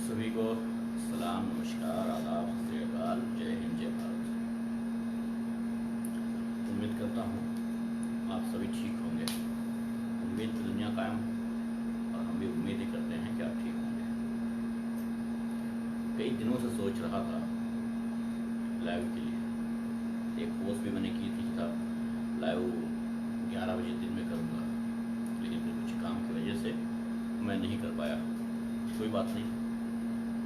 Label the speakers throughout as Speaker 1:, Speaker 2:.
Speaker 1: सभी को सलाम, नमस्कार, आदाब, सत श्री अकाल, जय हिंद, जय भारत। उम्मीद करता हूँ आप सभी ठीक होंगे। उम्मीद की दुनिया कायम, और हम भी उम्मीद ही करते हैं कि आप ठीक होंगे। कई दिनों से सोच रहा था लाइव के लिए एक पोस्ट भी मैंने की थी कि साहब लाइव 11 बजे दिन में करूँगा, लेकिन फिर कुछ काम की वजह से मैं नहीं कर पाया। कोई बात नहीं,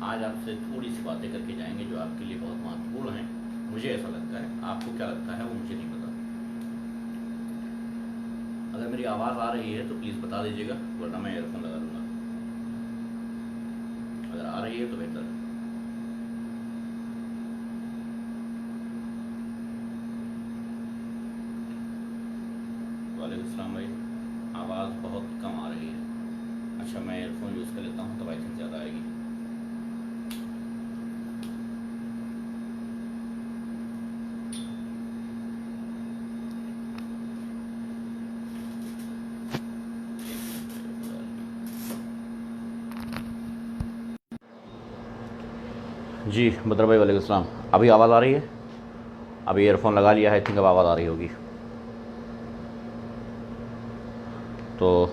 Speaker 1: आज आपसे थोड़ी सी बातें करके जाएंगे जो आपके लिए बहुत महत्वपूर्ण हैं। मुझे ऐसा लगता है, आपको क्या लगता है वो मुझे नहीं पता। अगर मेरी आवाज़ आ रही है तो प्लीज़ बता दीजिएगा, वरना मैं ईयरफोन लगा लूँगा। अगर आ रही है तो बेहतर है। वालेकुम अस्सलाम भाई, आवाज़ बहुत कम आ रही है। अच्छा, मैं ईयरफोन यूज़ कर लेता हूँ तब आई थिंक ज़्यादा आएगी। जी बदर भाई, वालेकुम अस्सलाम। अभी आवाज़ आ रही है? अभी ईयरफोन लगा लिया है, आई थिंक अब आवाज़ आ रही होगी। तो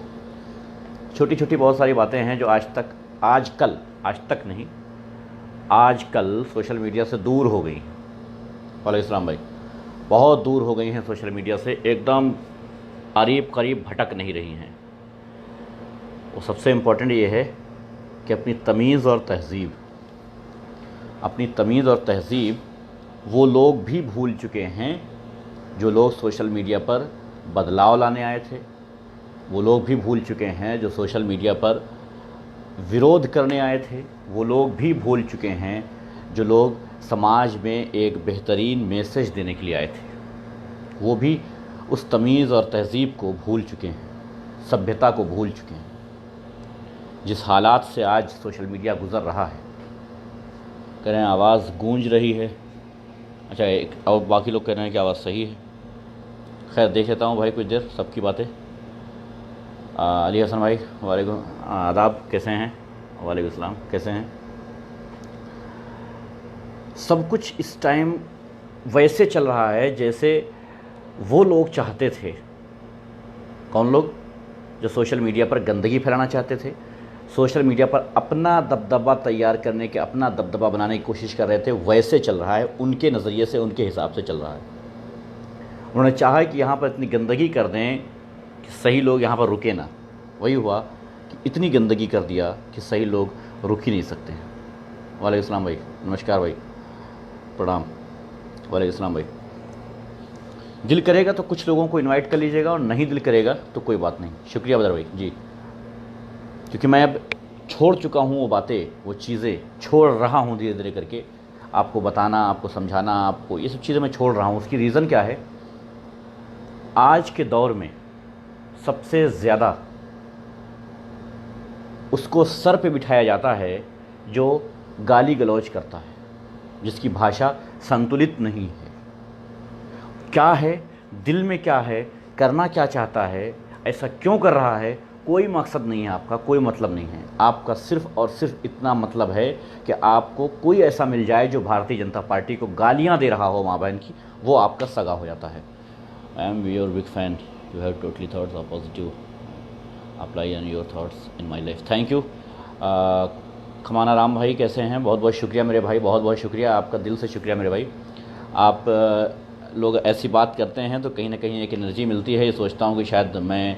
Speaker 1: छोटी छोटी बहुत सारी बातें हैं जो आजकल सोशल मीडिया से दूर हो गई। वालेकुम अस्सलाम भाई, बहुत दूर हो गई हैं सोशल मीडिया से, एकदम करीब करीब भटक नहीं रही हैं। वो सबसे इम्पोर्टेंट ये है कि अपनी तमीज़ और तहज़ीब वो लोग भी भूल चुके हैं जो लोग सोशल मीडिया पर बदलाव लाने आए थे। वो लोग भी भूल चुके हैं जो सोशल मीडिया पर विरोध करने आए थे। वो लोग भी भूल चुके हैं जो लोग समाज में एक बेहतरीन मैसेज देने के लिए आए थे। वो भी उस तमीज़ और तहज़ीब को भूल चुके हैं, सभ्यता को भूल चुके हैं। जिस हालात से आज सोशल मीडिया गुज़र रहा है, कह रहे हैं आवाज़ गूंज रही है। अच्छा, एक और बाकी लोग कह रहे हैं कि आवाज़ सही है। खैर, देख लेता हूँ भाई कुछ देर सबकी बातें। अली हसन भाई, वालेकुम आदाब, कैसे हैं? वालेकुम सलाम, कैसे हैं? सब कुछ इस टाइम वैसे चल रहा है जैसे वो लोग चाहते थे। कौन लोग? जो सोशल मीडिया पर गंदगी फैलाना चाहते थे, सोशल मीडिया पर अपना दबदबा तैयार करने के, अपना दबदबा बनाने की कोशिश कर रहे थे, वैसे चल रहा है। उनके नज़रिए से, उनके हिसाब से चल रहा है। उन्होंने चाहा कि यहाँ पर इतनी गंदगी कर दें कि सही लोग यहाँ पर रुके ना। वही हुआ कि इतनी गंदगी कर दिया कि सही लोग रुक ही नहीं सकते हैं। वालेकुम सलाम भाई, नमस्कार भाई, प्रणाम। वालेकुम सलाम भाई। दिल करेगा तो कुछ लोगों को इनवाइट कर लीजिएगा, और नहीं दिल करेगा तो कोई बात नहीं। शुक्रिया बदर भाई जी, क्योंकि मैं अब छोड़ चुका हूँ वो बातें, वो चीज़ें छोड़ रहा हूँ धीरे धीरे करके। आपको बताना, आपको समझाना, आपको ये सब चीज़ें मैं छोड़ रहा हूँ। उसकी रीज़न क्या है? आज के दौर में सबसे ज़्यादा उसको सर पे बिठाया जाता है जो गाली गलौज करता है, जिसकी भाषा संतुलित नहीं है। क्या है दिल में, क्या है, करना क्या चाहता है, ऐसा क्यों कर रहा है, कोई मकसद नहीं है आपका, कोई मतलब नहीं है आपका। सिर्फ़ और सिर्फ इतना मतलब है कि आपको कोई ऐसा मिल जाए जो भारतीय जनता पार्टी को गालियां दे रहा हो, माँ बहन की, वो आपका सगा हो जाता है। I am your big fan, you have totally thoughts are positive, apply on your thoughts in my life. Thank you. खमाना राम भाई, कैसे हैं? बहुत बहुत शुक्रिया मेरे भाई, बहुत बहुत शुक्रिया आपका, दिल से शुक्रिया मेरे भाई। आप लोग ऐसी बात करते हैं तो कहीं ना कहीं एक एनर्जी मिलती है। ये सोचता हूँ कि शायद मैं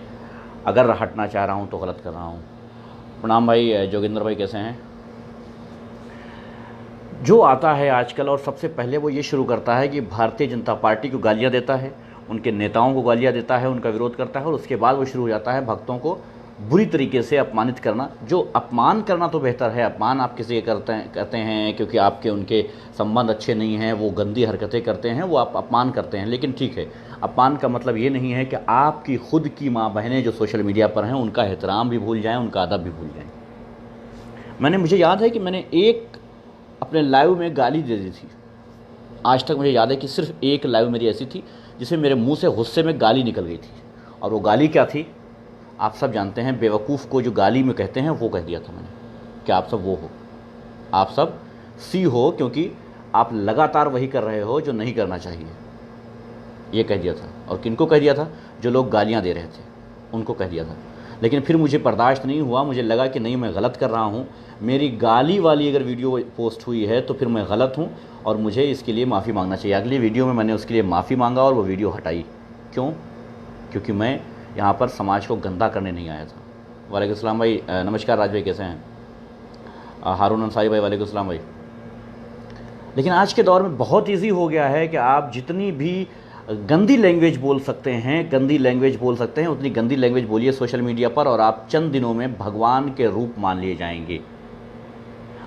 Speaker 1: अगर हटना चाह रहा हूँ तो गलत कर रहा हूँ। प्रणाम भाई। जोगिंदर भाई, कैसे हैं? जो आता है आजकल, और सबसे पहले वो ये शुरू करता है कि भारतीय जनता पार्टी को गालियाँ देता है, उनके नेताओं को गालियाँ देता है, उनका विरोध करता है, और उसके बाद वो शुरू हो जाता है भक्तों को बुरी तरीके से अपमानित करना। जो अपमान करना तो बेहतर है, अपमान आप किसी के करते हैं क्योंकि आपके उनके संबंध अच्छे नहीं हैं, वो गंदी हरकतें करते हैं, वो आप अपमान करते हैं। लेकिन ठीक है, अपमान का मतलब ये नहीं है कि आपकी खुद की माँ बहनें जो सोशल मीडिया पर हैं उनका एहतराम भी भूल जाएँ, उनका अदब भी भूल जाएँ। मुझे याद है कि मैंने एक अपने लाइव में गाली दे दी थी। आज तक मुझे याद है कि सिर्फ एक लाइव मेरी ऐसी थी जिसमें मेरे मुंह से गुस्से में गाली निकल गई थी। और वो गाली क्या थी आप सब जानते हैं। बेवकूफ़ को जो गाली में कहते हैं वो कह दिया था मैंने कि आप सब वो हो। आप सब सी हो, क्योंकि आप लगातार वही कर रहे हो जो नहीं करना चाहिए। ये कह दिया था। और किनको कह दिया था? जो लोग गालियाँ दे रहे थे उनको कह दिया था। लेकिन फिर मुझे बर्दाश्त नहीं हुआ, मुझे लगा कि नहीं, मैं गलत कर रहा हूँ, मेरी गाली वाली अगर वीडियो पोस्ट हुई है तो फिर मैं गलत हूँ और मुझे इसके लिए माफ़ी मांगना चाहिए। अगली वीडियो में मैंने उसके लिए माफ़ी मांगा और वो वीडियो हटाई। क्यों? क्योंकि मैं यहाँ पर समाज को गंदा करने नहीं आया था। वालेकुम सलाम भाई, नमस्कार राज भाई, कैसे हैं? हारून अंसारी भाई, वालेकुम सलाम भाई। लेकिन आज के दौर में बहुत ईजी हो गया है कि आप जितनी भी गंदी लैंग्वेज बोल सकते हैं, गंदी लैंग्वेज बोल सकते हैं, उतनी गंदी लैंग्वेज बोलिए सोशल मीडिया पर और आप चंद दिनों में भगवान के रूप मान लिए जाएंगे।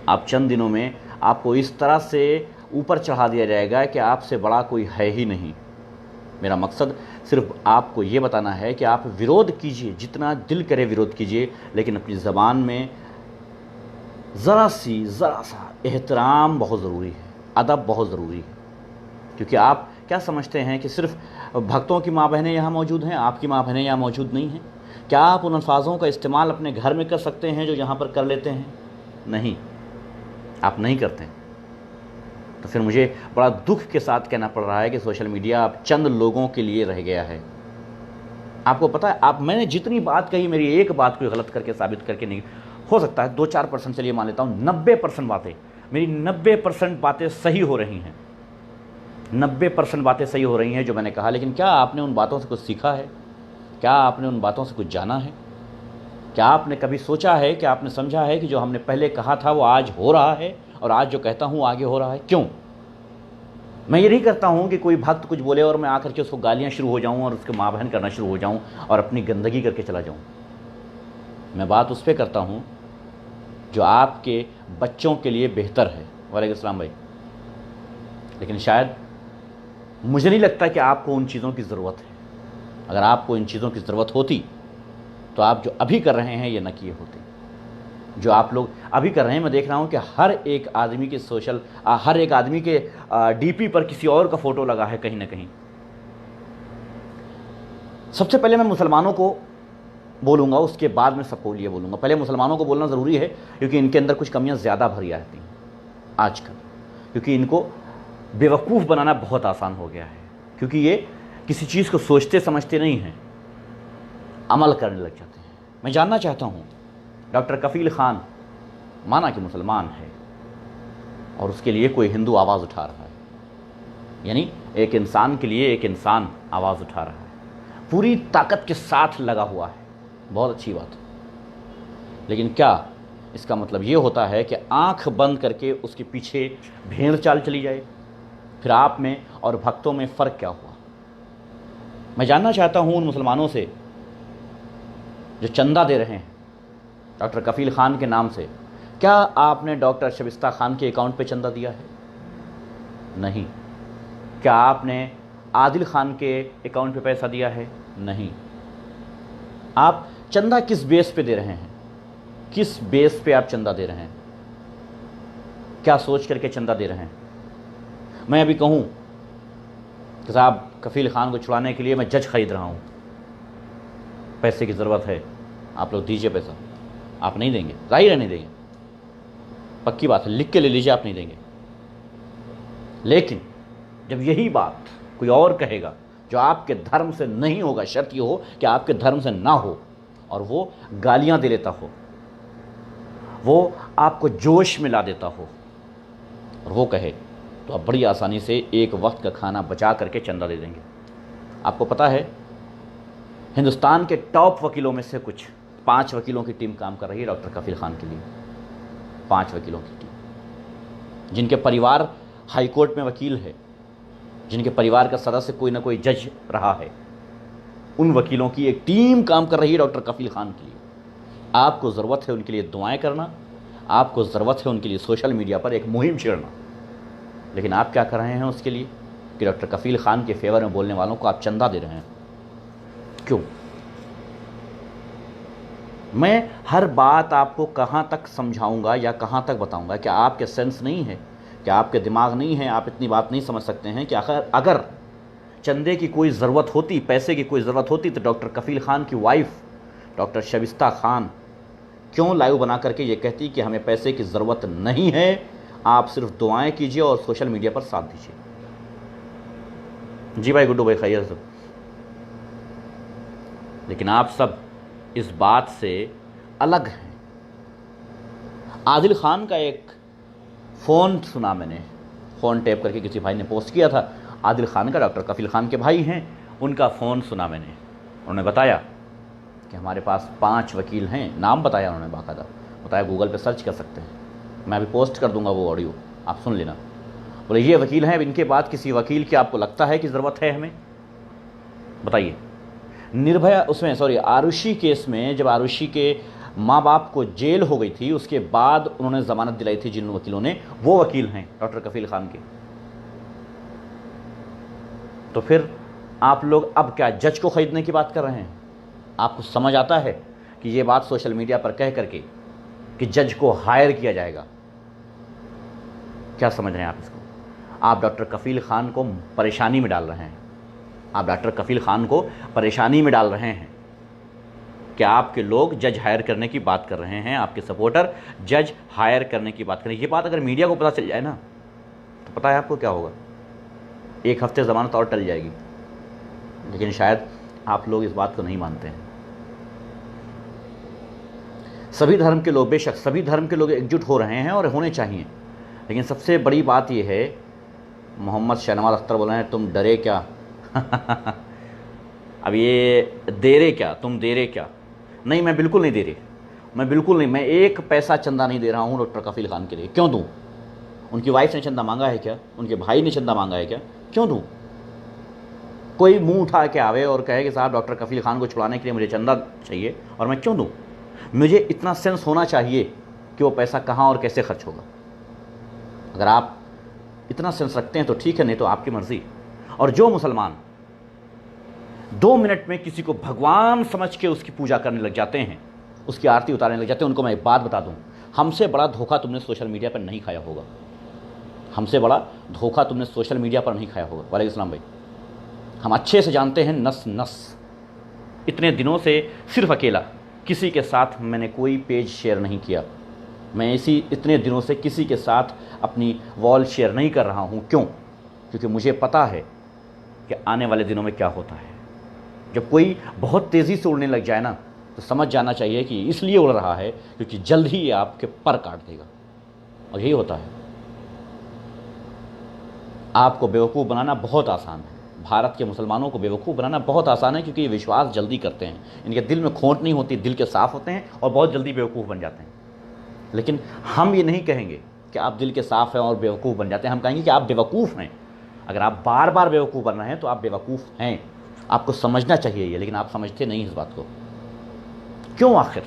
Speaker 1: आप चंद दिनों में आपको इस तरह से ऊपर चढ़ा दिया जाएगा कि आपसे बड़ा कोई है ही नहीं। मेरा मकसद सिर्फ आपको ये बताना है कि आप विरोध कीजिए, जितना दिल करे विरोध कीजिए, लेकिन अपनी ज़बान में ज़रा सा एहतराम बहुत ज़रूरी है, अदब बहुत ज़रूरी है। क्योंकि आप क्या समझते हैं कि सिर्फ भक्तों की माँ बहनें यहाँ मौजूद हैं, आपकी माँ बहनें यहाँ मौजूद नहीं हैं? क्या आप उन अल्फाजों का इस्तेमाल अपने घर में कर सकते हैं जो यहाँ पर कर लेते हैं? नहीं, आप नहीं करते। तो फिर मुझे बड़ा दुख के साथ कहना पड़ रहा है कि सोशल मीडिया अब चंद लोगों के लिए रह गया है। आपको पता है, मैंने जितनी बात कही, मेरी एक बात कोई गलत करके साबित करके नहीं, हो सकता है 2-4% चलिए मान लेता हूँ, 90% बातें, मेरी 90% बातें सही हो रही हैं, 90% बातें सही हो रही हैं जो मैंने कहा। लेकिन क्या आपने उन बातों से कुछ सीखा है? क्या आपने उन बातों से कुछ जाना है? क्या आपने कभी सोचा है, कि आपने समझा है कि जो हमने पहले कहा था वो आज हो रहा है और आज जो कहता हूँ आगे हो रहा है? क्यों? मैं ये नहीं करता हूँ कि कोई भक्त कुछ बोले और मैं आकर के उसको गालियाँ शुरू हो जाऊँ और उसके माँ बहन करना शुरू हो जाऊँ और अपनी गंदगी करके चला जाऊँ। मैं बात उस पर करता हूँ जो आपके बच्चों के लिए बेहतर है। वालेकुम सलाम भाई। लेकिन शायद मुझे नहीं लगता कि आपको उन चीज़ों की ज़रूरत है। अगर आपको इन चीज़ों की ज़रूरत होती तो आप जो अभी कर रहे हैं ये न किए होते। जो आप लोग अभी कर रहे हैं, मैं देख रहा हूँ कि हर एक आदमी के डीपी पर किसी और का फ़ोटो लगा है कहीं ना कहीं। सबसे पहले मैं मुसलमानों को बोलूँगा, उसके बाद मैं सबको लिए बोलूँगा। पहले मुसलमानों को बोलना ज़रूरी है क्योंकि इनके अंदर कुछ कमियाँ ज़्यादा भरी आती हैं आजकल, क्योंकि इनको बेवकूफ़ बनाना बहुत आसान हो गया है। क्योंकि ये किसी चीज़ को सोचते समझते नहीं हैं, अमल करने लग जाते हैं। मैं जानना चाहता हूँ, डॉक्टर कफ़ील ख़ान माना कि मुसलमान है और उसके लिए कोई हिंदू आवाज़ उठा रहा है, यानी एक इंसान के लिए एक इंसान आवाज़ उठा रहा है, पूरी ताकत के साथ लगा हुआ है, बहुत अच्छी बात। लेकिन क्या इसका मतलब ये होता है कि आंख बंद करके उसके पीछे भेड़ चाल चली जाए? फिर आप में और भक्तों में फ़र्क क्या हुआ? मैं जानना चाहता हूँ उन मुसलमानों से जो चंदा दे रहे हैं डॉक्टर कफ़ील ख़ान के नाम से, क्या आपने डॉक्टर शबिस्ता खान के अकाउंट पे चंदा दिया है? नहीं। क्या आपने आदिल खान के अकाउंट पे पैसा दिया है? नहीं। आप चंदा किस बेस पे दे रहे हैं? किस बेस पे आप चंदा दे रहे हैं? क्या सोच करके चंदा दे रहे हैं? मैं अभी कहूँ कि साहब कफ़ील ख़ान को छुड़ाने के लिए मैं जज खरीद रहा हूँ, पैसे की ज़रूरत है, आप लोग दीजिए पैसा, आप नहीं देंगे, ज़ाहिर है नहीं देंगे, पक्की बात है, लिख के ले लीजिए, आप नहीं देंगे। लेकिन जब यही बात कोई और कहेगा जो आपके धर्म से नहीं होगा, शर्त ये हो कि आपके धर्म से ना हो, और वो गालियां दे लेता हो, वो आपको जोश में ला देता हो और वो कहे, तो आप बड़ी आसानी से एक वक्त का खाना बचा करके चंदा दे देंगे। आपको पता है, हिंदुस्तान के टॉप वकीलों में से कुछ 5 वकीलों की टीम काम कर रही है डॉक्टर कफ़ील ख़ान के लिए। 5 वकीलों की टीम, जिनके परिवार हाई कोर्ट में वकील है, जिनके परिवार का सदस्य कोई ना कोई जज रहा है, उन वकीलों की एक टीम काम कर रही है डॉक्टर कफ़ील ख़ान के लिए। आपको ज़रूरत है उनके लिए दुआएं करना, आपको ज़रूरत है उनके लिए सोशल मीडिया पर एक मुहिम छेड़ना। लेकिन आप क्या कर रहे हैं उसके लिए कि डॉक्टर कफ़ील ख़ान के फेवर में बोलने वालों को आप चंदा दे रहे हैं। क्यों? मैं हर बात आपको कहाँ तक समझाऊंगा या कहाँ तक बताऊंगा? क्या आपके सेंस नहीं है? क्या आपके दिमाग नहीं है? आप इतनी बात नहीं समझ सकते हैं कि अगर चंदे की कोई ज़रूरत होती, पैसे की कोई ज़रूरत होती, तो डॉक्टर कफ़ील ख़ान की वाइफ डॉक्टर शबिस्ता खान क्यों लाइव बना करके ये कहती कि हमें पैसे की ज़रूरत नहीं है, आप सिर्फ दुआएं कीजिए और सोशल मीडिया पर साथ दीजिए। जी भाई गुड्डू भाई खैरियत सब। लेकिन आप सब इस बात से अलग हैं। आदिल खान का एक फ़ोन सुना मैंने, फ़ोन टैप करके किसी भाई ने पोस्ट किया था। आदिल खान का डॉक्टर कफील खान के भाई हैं, उनका फ़ोन सुना मैंने। उन्होंने बताया कि हमारे पास 5 वकील हैं, नाम बताया उन्होंने, बाकायदा बताया, गूगल पे सर्च कर सकते हैं, मैं अभी पोस्ट कर दूंगा वो ऑडियो, आप सुन लेना। बोले ये वकील हैं, इनके बाद किसी वकील की आपको लगता है कि ज़रूरत है हमें? बताइए। निर्भया उसमें आरुषि केस में जब आरुषि के माँ बाप को जेल हो गई थी, उसके बाद उन्होंने ज़मानत दिलाई थी जिन वकीलों ने, वो वकील हैं डॉक्टर कफील खान के। तो फिर आप लोग अब क्या जज को ख़रीदने की बात कर रहे हैं? आपको समझ आता है कि ये बात सोशल मीडिया पर कह करके कि जज को हायर किया जाएगा? क्या समझ रहे हैं आप इसको? आप डॉक्टर कफील खान को परेशानी में डाल रहे हैं। आप डॉक्टर कफील खान को परेशानी में डाल रहे हैं कि आपके लोग जज हायर करने की बात कर रहे हैं, आपके सपोर्टर जज हायर करने की बात करें। ये बात अगर मीडिया को पता चल जाए ना, तो पता है आपको क्या होगा? 1 हफ्ते ज़मानत और टल जाएगी। लेकिन शायद आप लोग इस बात को नहीं मानते हैं। सभी धर्म के लोग, बेशक सभी धर्म के लोग एकजुट हो रहे हैं और होने चाहिए, लेकिन सबसे बड़ी बात यह है, मोहम्मद शहनवाज अख्तर बोल रहे हैं तुम डरे क्या? अब ये दे रहे क्या, तुम दे रहे क्या? नहीं, मैं बिल्कुल नहीं दे रही, मैं बिल्कुल नहीं, मैं 1 पैसा चंदा नहीं दे रहा हूँ डॉक्टर कफील खान के लिए। क्यों दूँ? उनकी वाइफ ने चंदा मांगा है क्या? उनके भाई ने चंदा मांगा है क्या? क्यों दूँ? कोई मुंह उठा के आवे और कहे कि साहब डॉक्टर कफील खान को छुड़ाने के लिए मुझे चंदा चाहिए, और मैं क्यों दूँ? मुझे इतना सेंस होना चाहिए कि वो पैसा कहाँ और कैसे खर्च होगा। अगर आप इतना सेंस रखते हैं तो ठीक है, नहीं तो आपकी मर्ज़ी। और जो मुसलमान 2 मिनट में किसी को भगवान समझ के उसकी पूजा करने लग जाते हैं, उसकी आरती उतारने लग जाते हैं, उनको मैं एक बात बता दूं, हमसे बड़ा धोखा तुमने सोशल मीडिया पर नहीं खाया होगा। हमसे बड़ा धोखा तुमने सोशल मीडिया पर नहीं खाया होगा। वालेकुम सलाम भाई। हम अच्छे से जानते हैं नस नस। इतने दिनों से सिर्फ अकेला किसी के साथ मैंने कोई पेज शेयर नहीं किया। मैं इतने दिनों से किसी के साथ अपनी वॉल शेयर नहीं कर रहा हूँ। क्यों? क्योंकि मुझे पता है कि आने वाले दिनों में क्या होता है। जब कोई बहुत तेज़ी से उड़ने लग जाए ना, तो समझ जाना चाहिए कि इसलिए उड़ रहा है क्योंकि जल्द ही ये आपके पर काट देगा। और यही होता है। आपको बेवकूफ़ बनाना बहुत आसान है। भारत के मुसलमानों को बेवकूफ़ बनाना बहुत आसान है, क्योंकि ये विश्वास जल्दी करते हैं। इनके दिल में खोट नहीं होती, दिल के साफ़ होते हैं और बहुत जल्दी बेवकूफ़ बन जाते हैं। लेकिन हम ये नहीं कहेंगे कि आप दिल के साफ़ हैं और बेवकूफ़ बन जाते हैं। हम कहेंगे कि आप बेवकूफ़ हैं। अगर आप बार बार बेवकूफ़ बन रहे हैं तो आप बेवकूफ़ हैं। आपको समझना चाहिए ये, लेकिन आप समझते नहीं इस बात को। क्यों? आखिर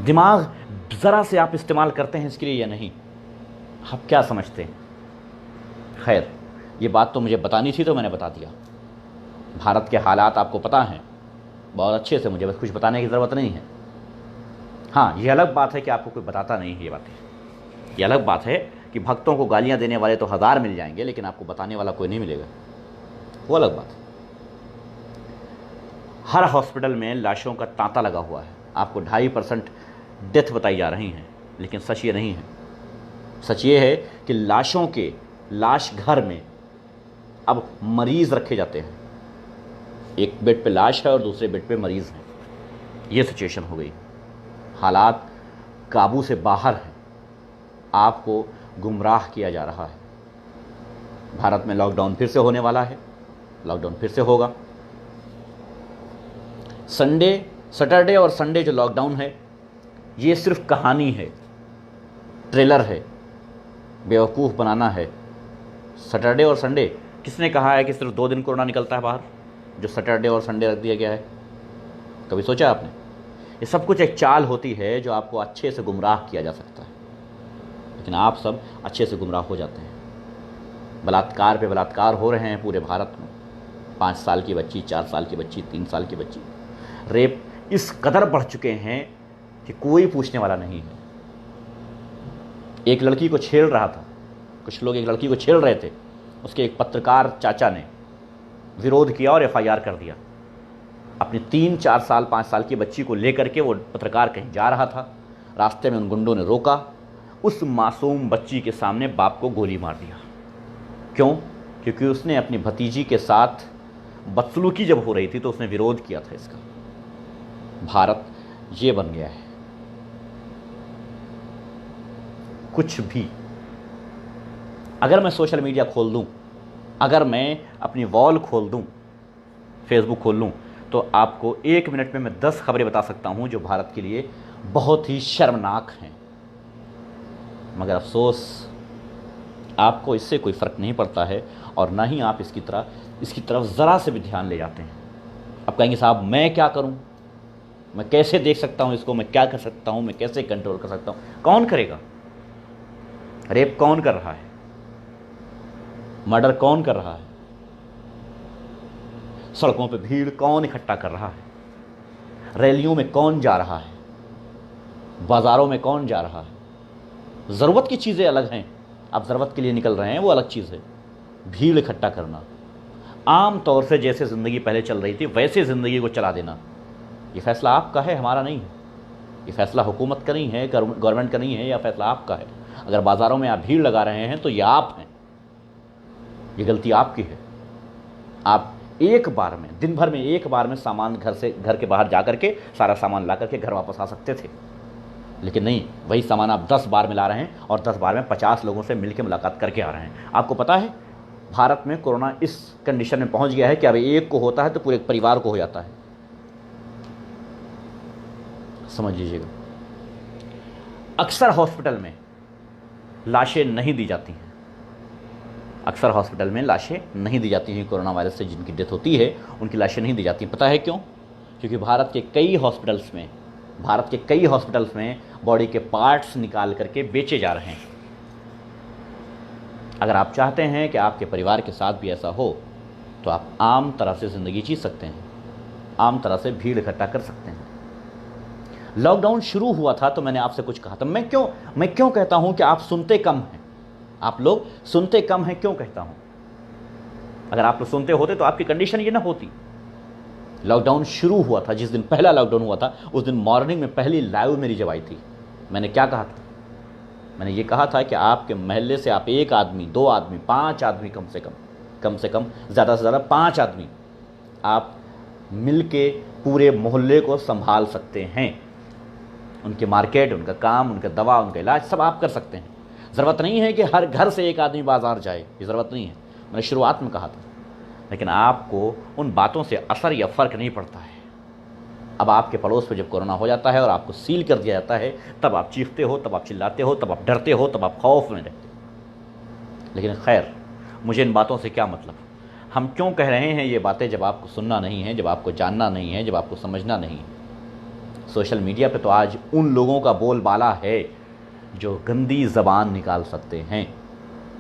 Speaker 1: दिमाग ज़रा से आप इस्तेमाल करते हैं इसके लिए या नहीं? आप क्या समझते हैं? खैर, ये बात तो मुझे बतानी थी तो मैंने बता दिया। भारत के हालात आपको पता हैं बहुत अच्छे से, मुझे बस कुछ बताने की ज़रूरत नहीं है। हाँ, ये अलग बात है कि आपको कोई बताता नहीं है ये बातें। ये अलग बात है कि भक्तों को गालियाँ देने वाले तो 1000 मिल जाएंगे, लेकिन आपको बताने वाला कोई नहीं मिलेगा। वो अलग बात है। हर हॉस्पिटल में लाशों का तांता लगा हुआ है। आपको 2.5% डेथ बताई जा रही हैं, लेकिन सच ये नहीं है। सच ये है कि लाश घर में अब मरीज़ रखे जाते हैं। एक बेड पे लाश है और दूसरे बेड पे मरीज़ हैं। ये सिचुएशन हो गई। हालात काबू से बाहर हैं। आपको गुमराह किया जा रहा है। भारत में लॉकडाउन फिर से होने वाला है। लॉकडाउन फिर से होगा। सैटरडे और संडे जो लॉकडाउन है, ये सिर्फ कहानी है, ट्रेलर है, बेवकूफ़ बनाना है। सैटरडे और संडे, किसने कहा है कि सिर्फ 2 दिन कोरोना निकलता है बाहर, जो सैटरडे और संडे रख दिया गया है? कभी सोचा आपने? ये सब कुछ एक चाल होती है जो आपको अच्छे से गुमराह किया जा सकता है, लेकिन आप सब अच्छे से गुमराह हो जाते हैं। बलात्कार पे बलात्कार हो रहे हैं पूरे भारत में। 5 साल की बच्ची, 4 साल की बच्ची, 3 साल की बच्ची। रेप इस कदर बढ़ चुके हैं कि कोई पूछने वाला नहीं है। एक लड़की को छेड़ रहा था, कुछ लोग एक लड़की को छेड़ रहे थे, उसके एक पत्रकार चाचा ने विरोध किया और FIR कर दिया। अपनी 3-4 साल 5 साल की बच्ची को लेकर के वो पत्रकार कहीं जा रहा था, रास्ते में उन गुंडों ने रोका, उस मासूम बच्ची के सामने बाप को गोली मार दिया। क्यों? क्योंकि उसने अपनी भतीजी के साथ बदसलूकी जब हो रही थी तो उसने विरोध किया था इसका। भारत ये बन गया है। कुछ भी, अगर मैं सोशल मीडिया खोल दूं, अगर मैं अपनी वॉल खोल दूं, फेसबुक खोल लूं, तो आपको 1 मिनट में मैं 10 खबरें बता सकता हूं जो भारत के लिए बहुत ही शर्मनाक हैं। मगर अफसोस, आपको इससे कोई फ़र्क नहीं पड़ता है और ना ही आप इसकी तरफ ज़रा से भी ध्यान ले जाते हैं। आप कहेंगे साहब मैं क्या करूं, मैं कैसे देख सकता हूं इसको, मैं क्या कर सकता हूं, मैं कैसे कंट्रोल कर सकता हूं? कौन करेगा? रेप कौन कर रहा है? मर्डर कौन कर रहा है? सड़कों पे भीड़ कौन इकट्ठा कर रहा है? रैलियों में कौन जा रहा है? बाज़ारों में कौन जा रहा है? ज़रूरत की चीज़ें अलग हैं, आप ज़रूरत के लिए निकल रहे हैं, वो अलग चीज़ है। भीड़ इकट्ठा करना, आम तौर से जैसे ज़िंदगी पहले चल रही थी वैसे ज़िंदगी को चला देना, ये फ़ैसला आपका है, हमारा नहीं है। ये फ़ैसला हुकूमत का नहीं है, गवर्नमेंट का नहीं है, यह फ़ैसला आपका है। अगर बाज़ारों में आप भीड़ लगा रहे हैं तो ये आप हैं, ये गलती आपकी है। आप एक बार में, दिन भर में एक बार में सामान घर के बाहर जा करके सारा सामान ला करके घर वापस आ सकते थे, लेकिन नहीं, वही सामान आप 10 बार में ला रहे हैं और 10 बार में 50 लोगों से मिलकर मुलाकात करके आ रहे हैं। आपको पता है भारत में कोरोना इस कंडीशन में पहुंच गया है कि अब एक को होता है तो पूरे परिवार को हो जाता है। समझ लीजिएगा। अक्सर हॉस्पिटल में लाशें नहीं दी जाती हैं, अक्सर हॉस्पिटल में लाशें नहीं दी जाती हैं। कोरोना वायरस से जिनकी डेथ होती है उनकी लाशें नहीं दी जाती। पता है क्यों? क्योंकि भारत के कई हॉस्पिटल्स में बॉडी के पार्ट्स निकाल करके बेचे जा रहे हैं। अगर आप चाहते हैं कि आपके परिवार के साथ भी ऐसा हो तो आप आम तरह से ज़िंदगी जी सकते हैं, आम तरह से भीड़ इकट्ठा कर सकते हैं। लॉकडाउन शुरू हुआ था तो मैंने आपसे कुछ कहा था। मैं क्यों कहता हूं कि आप सुनते कम हैं, आप लोग सुनते कम हैं, क्यों कहता हूं? अगर आप लोग सुनते होते तो आपकी कंडीशन ये ना होती। लॉकडाउन शुरू हुआ था, जिस दिन पहला लॉकडाउन हुआ था उस दिन मॉर्निंग में पहली लाइव मेरी जब आई थी, मैंने क्या कहा था? मैंने ये कहा था कि आपके मोहल्ले से आप 1 आदमी, 2 आदमी, 5 आदमी, कम से कम ज़्यादा से ज़्यादा 5 आदमी आप मिल के पूरे मोहल्ले को संभाल सकते हैं। उनके मार्केट, उनका काम, उनका दवा, उनका इलाज सब आप कर सकते हैं। ज़रूरत नहीं है कि हर घर से 1 आदमी बाज़ार जाए, ये ज़रूरत नहीं है। मैंने शुरुआत में कहा था, लेकिन आपको उन बातों से असर या फ़र्क नहीं पड़ता है। अब आपके पड़ोस में जब कोरोना हो जाता है और आपको सील कर दिया जाता है, तब आप चीखते हो, तब आप चिल्लाते हो, तब आप डरते हो, तब आप खौफ में रहते हो। लेकिन खैर, मुझे इन बातों से क्या मतलब? हम क्यों कह रहे हैं ये बातें जब आपको सुनना नहीं है, जब आपको जानना नहीं है, जब आपको समझना नहीं है? सोशल मीडिया पे तो आज उन लोगों का बोलबाला है जो गंदी ज़बान निकाल सकते हैं,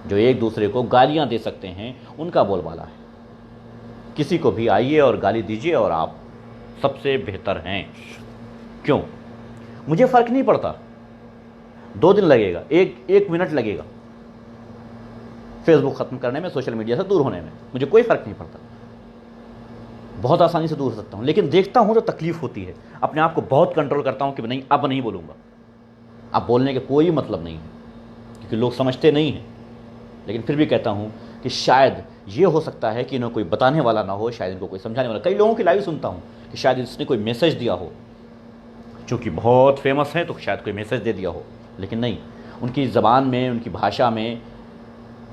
Speaker 1: जो एक दूसरे को गालियां दे सकते हैं, उनका बोलबाला है। किसी को भी आइए और गाली दीजिए और आप सबसे बेहतर हैं। क्यों? मुझे फ़र्क नहीं पड़ता, 2 दिन लगेगा, एक मिनट लगेगा फेसबुक ख़त्म करने में, सोशल मीडिया से दूर होने में, मुझे कोई फ़र्क नहीं पड़ता। बहुत आसानी से दूर हो सकता हूँ, लेकिन देखता हूँ तो तकलीफ़ होती है। अपने आप को बहुत कंट्रोल करता हूँ कि नहीं, अब नहीं बोलूँगा। अब बोलने के कोई मतलब नहीं है क्योंकि लोग समझते नहीं हैं, लेकिन फिर भी कहता हूँ कि शायद ये हो सकता है कि इन्हें कोई बताने वाला ना हो, शायद इनको कोई समझाने वाला। कई लोगों की लाइव सुनता हूँ कि शायद इसने कोई मैसेज दिया हो, चूँकि बहुत फेमस है तो शायद कोई मैसेज दे दिया हो, लेकिन नहीं, उनकी ज़बान में, उनकी भाषा में,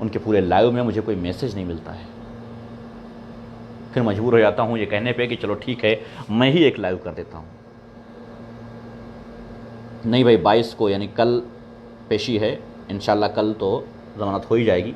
Speaker 1: उनके पूरे लाइव में मुझे कोई मैसेज नहीं मिलता है। फिर मजबूर हो जाता हूँ ये कहने पे कि चलो ठीक है, मैं ही एक लाइव कर देता हूँ। नहीं भाई, 22 को यानी कल पेशी है, इंशाल्लाह कल तो ज़मानत हो ही जाएगी,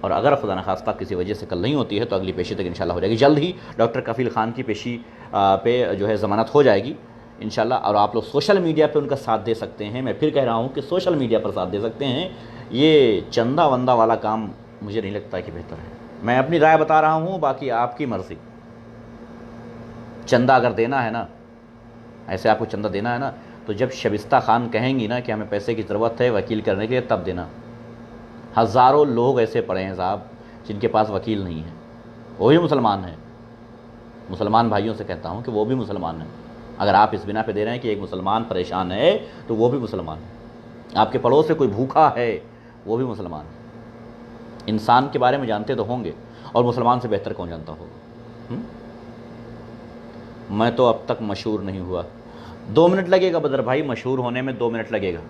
Speaker 1: और अगर खुदा न खास्ता किसी वजह से कल नहीं होती है तो अगली पेशी तक इंशाल्लाह हो जाएगी। जल्द ही डॉक्टर कफील खान की पेशी पे जो है ज़मानत हो जाएगी इंशाल्लाह। और आप लोग सोशल मीडिया पे उनका साथ दे सकते हैं। मैं फिर कह रहा हूँ कि सोशल मीडिया पर साथ दे सकते हैं। ये चंदा वंदा वाला काम मुझे नहीं लगता कि बेहतर है। मैं अपनी राय बता रहा हूँ, बाकी आपकी मर्ज़ी। चंदा अगर देना है ना, ऐसे आपको चंदा देना है ना, तो जब शबिस्ता खान कहेंगी ना कि हमें पैसे की ज़रूरत है वकील करने के लिए, तब देना। हज़ारों लोग ऐसे पड़े हैं साहब जिनके पास वकील नहीं है, वही मुसलमान हैं। मुसलमान भाइयों से कहता हूँ कि वो भी मुसलमान हैं। अगर आप इस बिना पे दे रहे हैं कि एक मुसलमान परेशान है तो वो भी मुसलमान है। आपके पड़ोस से कोई भूखा है वो भी मुसलमान है। इंसान के बारे में जानते तो होंगे, और मुसलमान से बेहतर कौन जानता होगा। मैं तो अब तक मशहूर नहीं हुआ। 2 मिनट लगेगा बदर भाई, मशहूर होने में 2 मिनट लगेगा।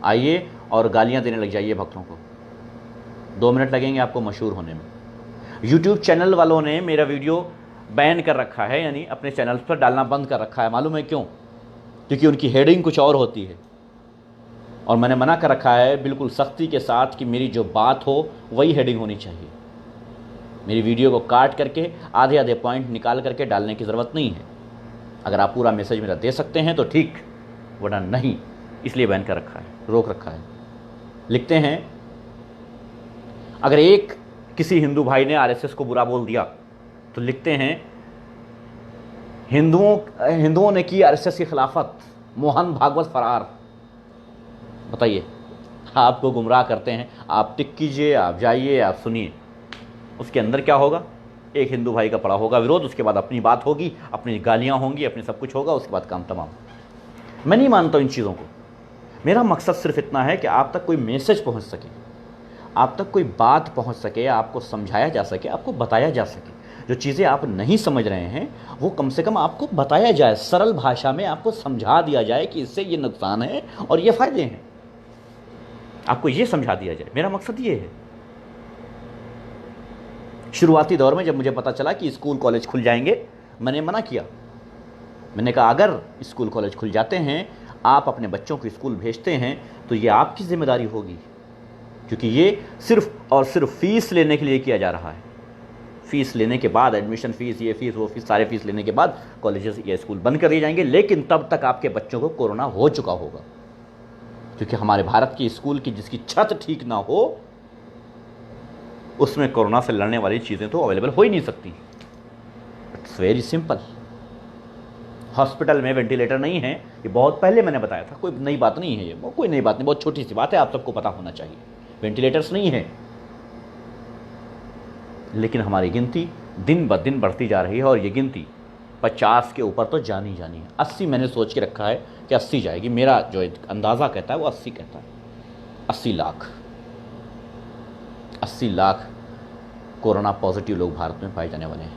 Speaker 1: आइए और गालियां देने लग जाइए भक्तों को। 2 मिनट लगेंगे आपको मशहूर होने में। यूट्यूब चैनल वालों ने मेरा वीडियो बैन कर रखा है, यानी अपने चैनल पर डालना बंद कर रखा है। मालूम है क्यों? क्योंकि उनकी हेडिंग कुछ और होती है, और मैंने मना कर रखा है बिल्कुल सख्ती के साथ कि मेरी जो बात हो वही हेडिंग होनी चाहिए। मेरी वीडियो को काट करके आधे आधे पॉइंट निकाल करके डालने की ज़रूरत नहीं है। अगर आप पूरा मैसेज मेरा दे सकते हैं तो ठीक, वरना नहीं। इसलिए बैन कर रखा है, रोक रखा है। लिखते हैं, अगर एक किसी हिंदू भाई ने आरएसएस को बुरा बोल दिया तो लिखते हैं, हिंदुओं ने की आरएसएस की खिलाफत, मोहन भागवत फरार। बताइए, आपको गुमराह करते हैं। आप टिक कीजिए, आप जाइए, आप सुनिए। उसके अंदर क्या होगा? एक हिंदू भाई का पड़ा होगा विरोध, उसके बाद अपनी बात होगी, अपनी गालियां होंगी, अपनी सब कुछ होगा, उसके बाद काम तमाम। मैं नहीं मानता इन चीज़ों को। मेरा मकसद सिर्फ इतना है कि आप तक कोई मैसेज पहुंच सके, आप तक कोई बात पहुंच सके, आपको समझाया जा सके, आपको बताया जा सके। जो चीज़ें आप नहीं समझ रहे हैं वो कम से कम आपको बताया जाए, सरल भाषा में आपको समझा दिया जाए कि इससे ये नुकसान है और ये फ़ायदे हैं। आपको ये समझा दिया जाए, मेरा मकसद ये है। शुरुआती दौर में जब मुझे पता चला कि स्कूल कॉलेज खुल जाएंगे, मैंने मना किया। मैंने कहा अगर स्कूल कॉलेज खुल जाते हैं, आप अपने बच्चों को स्कूल भेजते हैं, तो ये आपकी जिम्मेदारी होगी, क्योंकि ये सिर्फ और सिर्फ फीस लेने के लिए किया जा रहा है। फीस लेने के बाद, एडमिशन फ़ीस, ये फ़ीस, वो फीस, सारे फीस लेने के बाद कॉलेजेस या स्कूल बंद कर दिए जाएंगे। लेकिन तब तक आपके बच्चों को कोरोना हो चुका होगा, क्योंकि हमारे भारत की स्कूल की जिसकी छत ठीक ना हो उसमें कोरोना से लड़ने वाली चीज़ें तो अवेलेबल हो ही नहीं सकती। It's very simple. हॉस्पिटल में वेंटिलेटर नहीं है, ये बहुत पहले मैंने बताया था, कोई नई बात नहीं है, ये कोई नई बात नहीं, बहुत छोटी सी बात है, आप सबको पता होना चाहिए। वेंटिलेटर्स नहीं है, लेकिन हमारी गिनती दिन ब दिन बढ़ती जा रही है, और ये गिनती 50 के ऊपर तो जानी जानी है। 80 मैंने सोच के रखा है कि 80 जाएगी। मेरा जो अंदाज़ा कहता है वो 80 कहता है। 80 लाख, 80 लाख कोरोना पॉजिटिव लोग भारत में पाए जाने वाले हैं।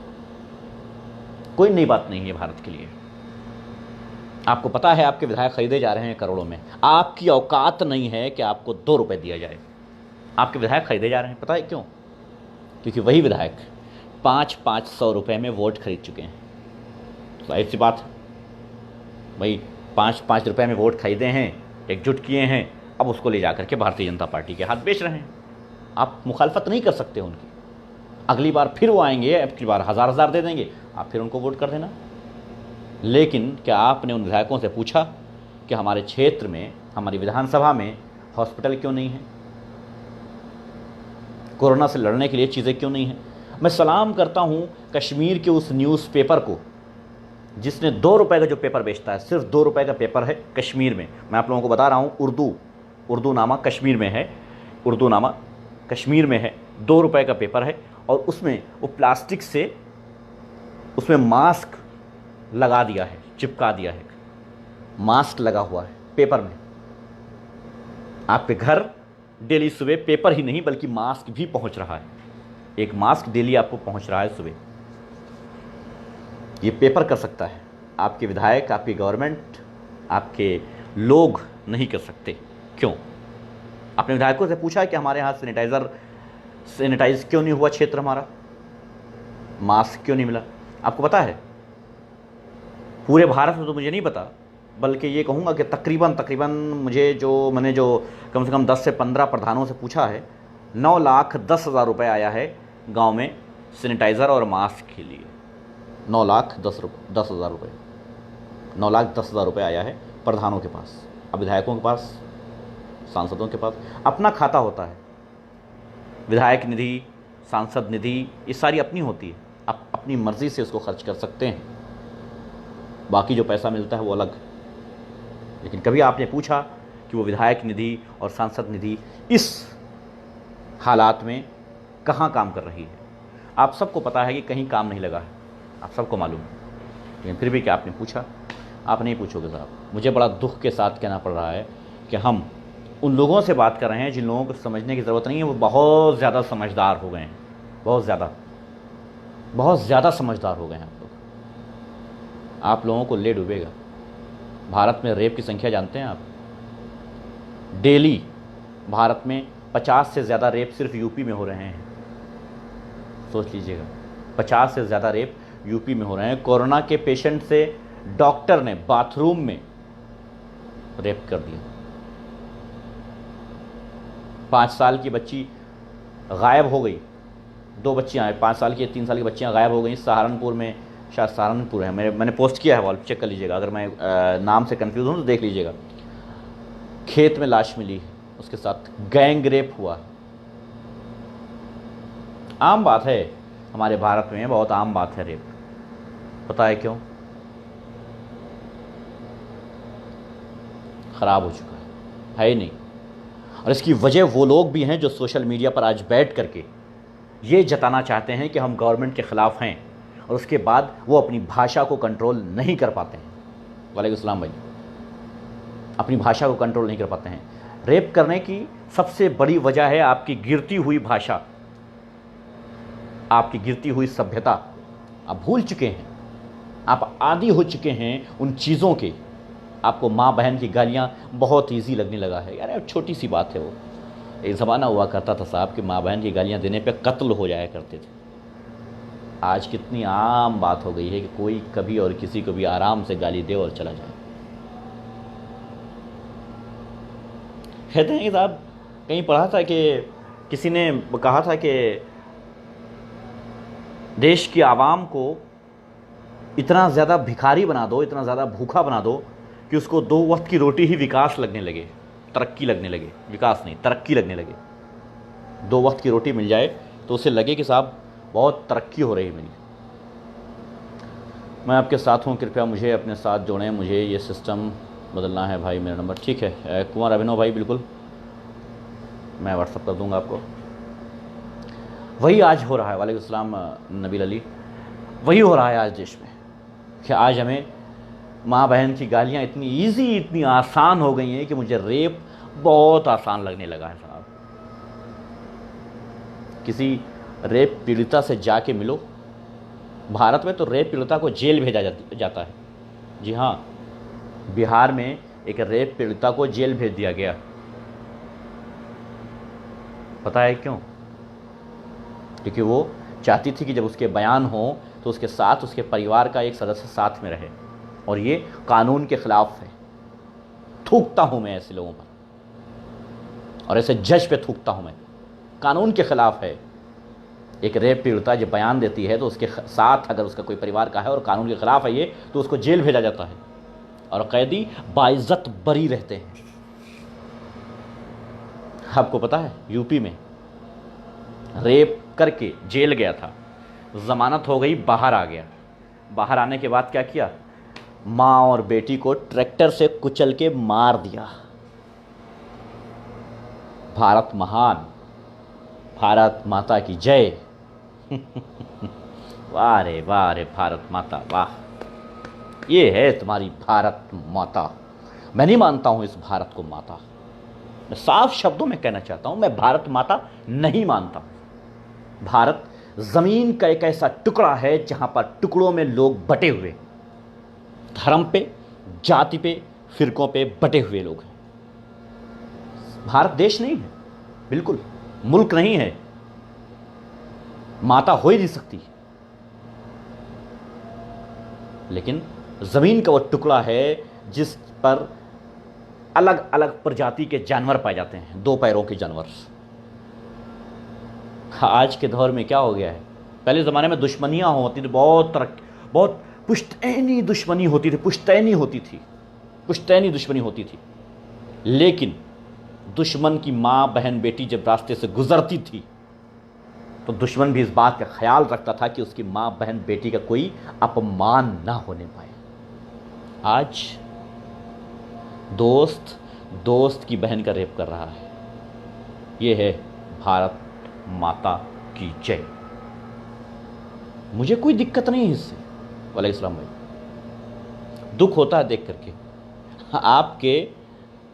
Speaker 1: कोई नई बात नहीं है भारत के लिए। आपको पता है आपके विधायक खरीदे जा रहे हैं करोड़ों में। आपकी औकात नहीं है कि आपको 2 रुपए दिया जाए। आपके विधायक खरीदे जा रहे हैं, पता है क्यों? क्योंकि वही विधायक 500 रुपये में वोट खरीद चुके हैं। जाहिर सी बात, भाई 5 रुपये में वोट खरीदे हैं, एकजुट किए हैं, अब उसको ले जाकर के भारतीय जनता पार्टी के हाथ बेच रहे हैं। आप मुखालफत नहीं कर सकते उनकी। अगली बार फिर वो आएंगे, अब की बार 1000 दे देंगे, आप फिर उनको वोट कर देना। लेकिन क्या आपने उन विधायकों से पूछा कि हमारे क्षेत्र में, हमारी विधानसभा में हॉस्पिटल क्यों नहीं है? कोरोना से लड़ने के लिए चीज़ें क्यों नहीं हैं? मैं सलाम करता हूँ कश्मीर के उस न्यूज़पेपर को जिसने 2 रुपए का जो पेपर बेचता है, सिर्फ 2 रुपए का पेपर है कश्मीर में। मैं आप लोगों को बता रहा हूँ, उर्दू नामा कश्मीर में है, उर्दू नामा कश्मीर में है, 2 रुपए का पेपर है, और उसमें वो प्लास्टिक से उसमें मास्क लगा दिया है, चिपका दिया है, मास्क लगा हुआ है पेपर में। आपके घर डेली सुबह पेपर ही नहीं बल्कि मास्क भी पहुंच रहा है। एक मास्क डेली आपको पहुंच रहा है सुबह। ये पेपर कर सकता है, आपके विधायक, आपकी गवर्नमेंट, आपके लोग नहीं कर सकते। क्यों? अपने विधायकों से पूछा है कि हमारे यहाँ सैनिटाइज क्यों नहीं हुआ क्षेत्र हमारा, मास्क क्यों नहीं मिला? आपको पता है पूरे भारत में तो मुझे नहीं पता, बल्कि ये कहूँगा कि तकरीबन मैंने जो कम से कम 10 से 15 प्रधानों से पूछा है, 9,10,000 रुपये आया है गांव में सैनिटाइज़र और मास्क के लिए। 9,10,000 रुपये, 9,10,000 रुपये आया है प्रधानों के पास। अब विधायकों के पास, सांसदों के पास अपना खाता होता है। विधायक निधि, सांसद निधि, ये सारी अपनी होती है, आप अपनी मर्ज़ी से उसको खर्च कर सकते हैं। बाकी जो पैसा मिलता है वो अलग। लेकिन कभी आपने पूछा कि वो विधायक निधि और सांसद निधि इस हालात में कहाँ काम कर रही है? आप सबको पता है कि कहीं काम नहीं लगा है। आप सबको मालूम है, लेकिन फिर भी क्या आपने पूछा? आप नहीं पूछोगे साहब। मुझे बड़ा दुख के साथ कहना पड़ रहा है कि हम उन लोगों से बात कर रहे हैं जिन लोगों को समझने की ज़रूरत नहीं है। वो बहुत ज़्यादा समझदार हो गए हैं, बहुत ज़्यादा समझदार हो गए हैं आप लोग। आप लोगों को ले डूबेगा। भारत में रेप की संख्या जानते हैं आप? डेली भारत में 50 से ज़्यादा रेप सिर्फ यूपी में हो रहे हैं। सोच लीजिएगा, 50 से ज़्यादा रेप यूपी में हो रहे हैं। कोरोना के पेशेंट से डॉक्टर ने बाथरूम में रेप कर दिया। 5 साल की बच्ची गायब हो गई। 2 बच्चियाँ, 5 साल की 3 साल की बच्चियाँ गायब हो गई सहारनपुर में। शायद सहारनपुर है, मैंने पोस्ट किया है, वॉल चेक कर लीजिएगा। अगर मैं नाम से कंफ्यूज हूँ तो देख लीजिएगा। खेत में लाश मिली, उसके साथ गैंग रेप हुआ। आम बात है हमारे भारत में, बहुत आम बात है रेप। पता है क्यों? खराब हो चुका है ही नहीं। और इसकी वजह वो लोग भी हैं जो सोशल मीडिया पर आज बैठ करके ये जताना चाहते हैं कि हम गवर्नमेंट के ख़िलाफ़ हैं, और उसके बाद वो अपनी भाषा को कंट्रोल नहीं कर पाते हैं। वालेकुम सलाम भाई। अपनी भाषा को कंट्रोल नहीं कर पाते हैं। रेप करने की सबसे बड़ी वजह है आपकी गिरती हुई भाषा, आपकी गिरती हुई सभ्यता। आप भूल चुके हैं, आप आदी हो चुके हैं उन चीज़ों के। आपको माँ बहन की गालियाँ बहुत ईजी लगने लगा है। यार छोटी सी बात है वो। एक ज़माना हुआ करता था साहब कि माँ बहन की गालियाँ देने पे कत्ल हो जाया करते थे। आज कितनी आम बात हो गई है कि कोई कभी और किसी को भी आराम से गाली दे और चला जाए। कहते हैं कि साहब, कहीं पढ़ा था कि किसी ने कहा था कि देश की आवाम को इतना ज़्यादा भिखारी बना दो, इतना ज़्यादा भूखा बना दो कि उसको 2 वक्त की रोटी ही विकास लगने लगे, तरक्की लगने लगे। विकास नहीं, तरक्की लगने लगे। 2 वक्त की रोटी मिल जाए तो उसे लगे कि साहब बहुत तरक्की हो रही मेरी। मैं आपके साथ हूँ, कृपया मुझे अपने साथ जोड़ें। मुझे ये सिस्टम बदलना है भाई। मेरा नंबर ठीक है कुमार अभिनव भाई, बिल्कुल मैं व्हाट्सअप कर दूंगा आपको। वही आज हो रहा है। वालेकुम सलाम नबील अली। वही हो रहा है आज देश में कि आज हमें माँ बहन की गालियाँ इतनी ईजी, इतनी आसान हो गई हैं कि मुझे रेप बहुत आसान लगने लगा है साहब। किसी रेप पीड़िता से जाके मिलो। भारत में तो रेप पीड़िता को जेल भेजा जाता है। जी हाँ, बिहार में एक रेप पीड़िता को जेल भेज दिया गया। पता है क्यों? क्योंकि वो चाहती थी कि जब उसके बयान हो तो उसके साथ उसके परिवार का एक सदस्य साथ में रहे, और ये कानून के खिलाफ है। थूकता हूं मैं ऐसे लोगों पर, और ऐसे जज पे थूकता हूं मैं। कानून के खिलाफ है। एक रेप पीड़िता जब बयान देती है तो उसके साथ अगर उसका कोई परिवार का है और कानून के खिलाफ है ये, तो उसको जेल भेजा जाता है और कैदी बाइज्जत बरी रहते हैं। आपको पता है यूपी में रेप करके जेल गया था, जमानत हो गई, बाहर आ गया। बाहर आने के बाद क्या किया? माँ और बेटी को ट्रैक्टर से कुचल के मार दिया। भारत महान, भारत माता की जय। वाह रे भारत माता, वाह। ये है तुम्हारी भारत माता। मैं नहीं मानता हूं इस भारत को माता। मैं साफ शब्दों में कहना चाहता हूं, मैं भारत माता नहीं मानता। भारत जमीन का एक ऐसा टुकड़ा है जहां पर टुकड़ों में लोग बटे हुए, धर्म पे, जाति पे, फिरकों पे बटे हुए लोग हैं। भारत देश नहीं है, बिल्कुल मुल्क नहीं है, माता हो ही नहीं सकती। लेकिन जमीन का वो टुकड़ा है जिस पर अलग अलग प्रजाति के जानवर पाए जाते हैं, 2 पैरों के जानवर। आज के दौर में क्या हो गया है? पहले ज़माने में दुश्मनियाँ होती थी, बहुत पुश्तैनी दुश्मनी होती थी, पुश्तैनी दुश्मनी होती थी। लेकिन दुश्मन की माँ बहन बेटी जब रास्ते से गुजरती थी तो दुश्मन भी इस बात का ख्याल रखता था कि उसकी माँ बहन बेटी का कोई अपमान ना होने पाए। आज दोस्त की बहन का रेप कर रहा है। ये है भारत माता की जय। मुझे कोई दिक्कत नहीं है इससे। वालेकुम सलाम भाई। दुख होता है देख करके। आपके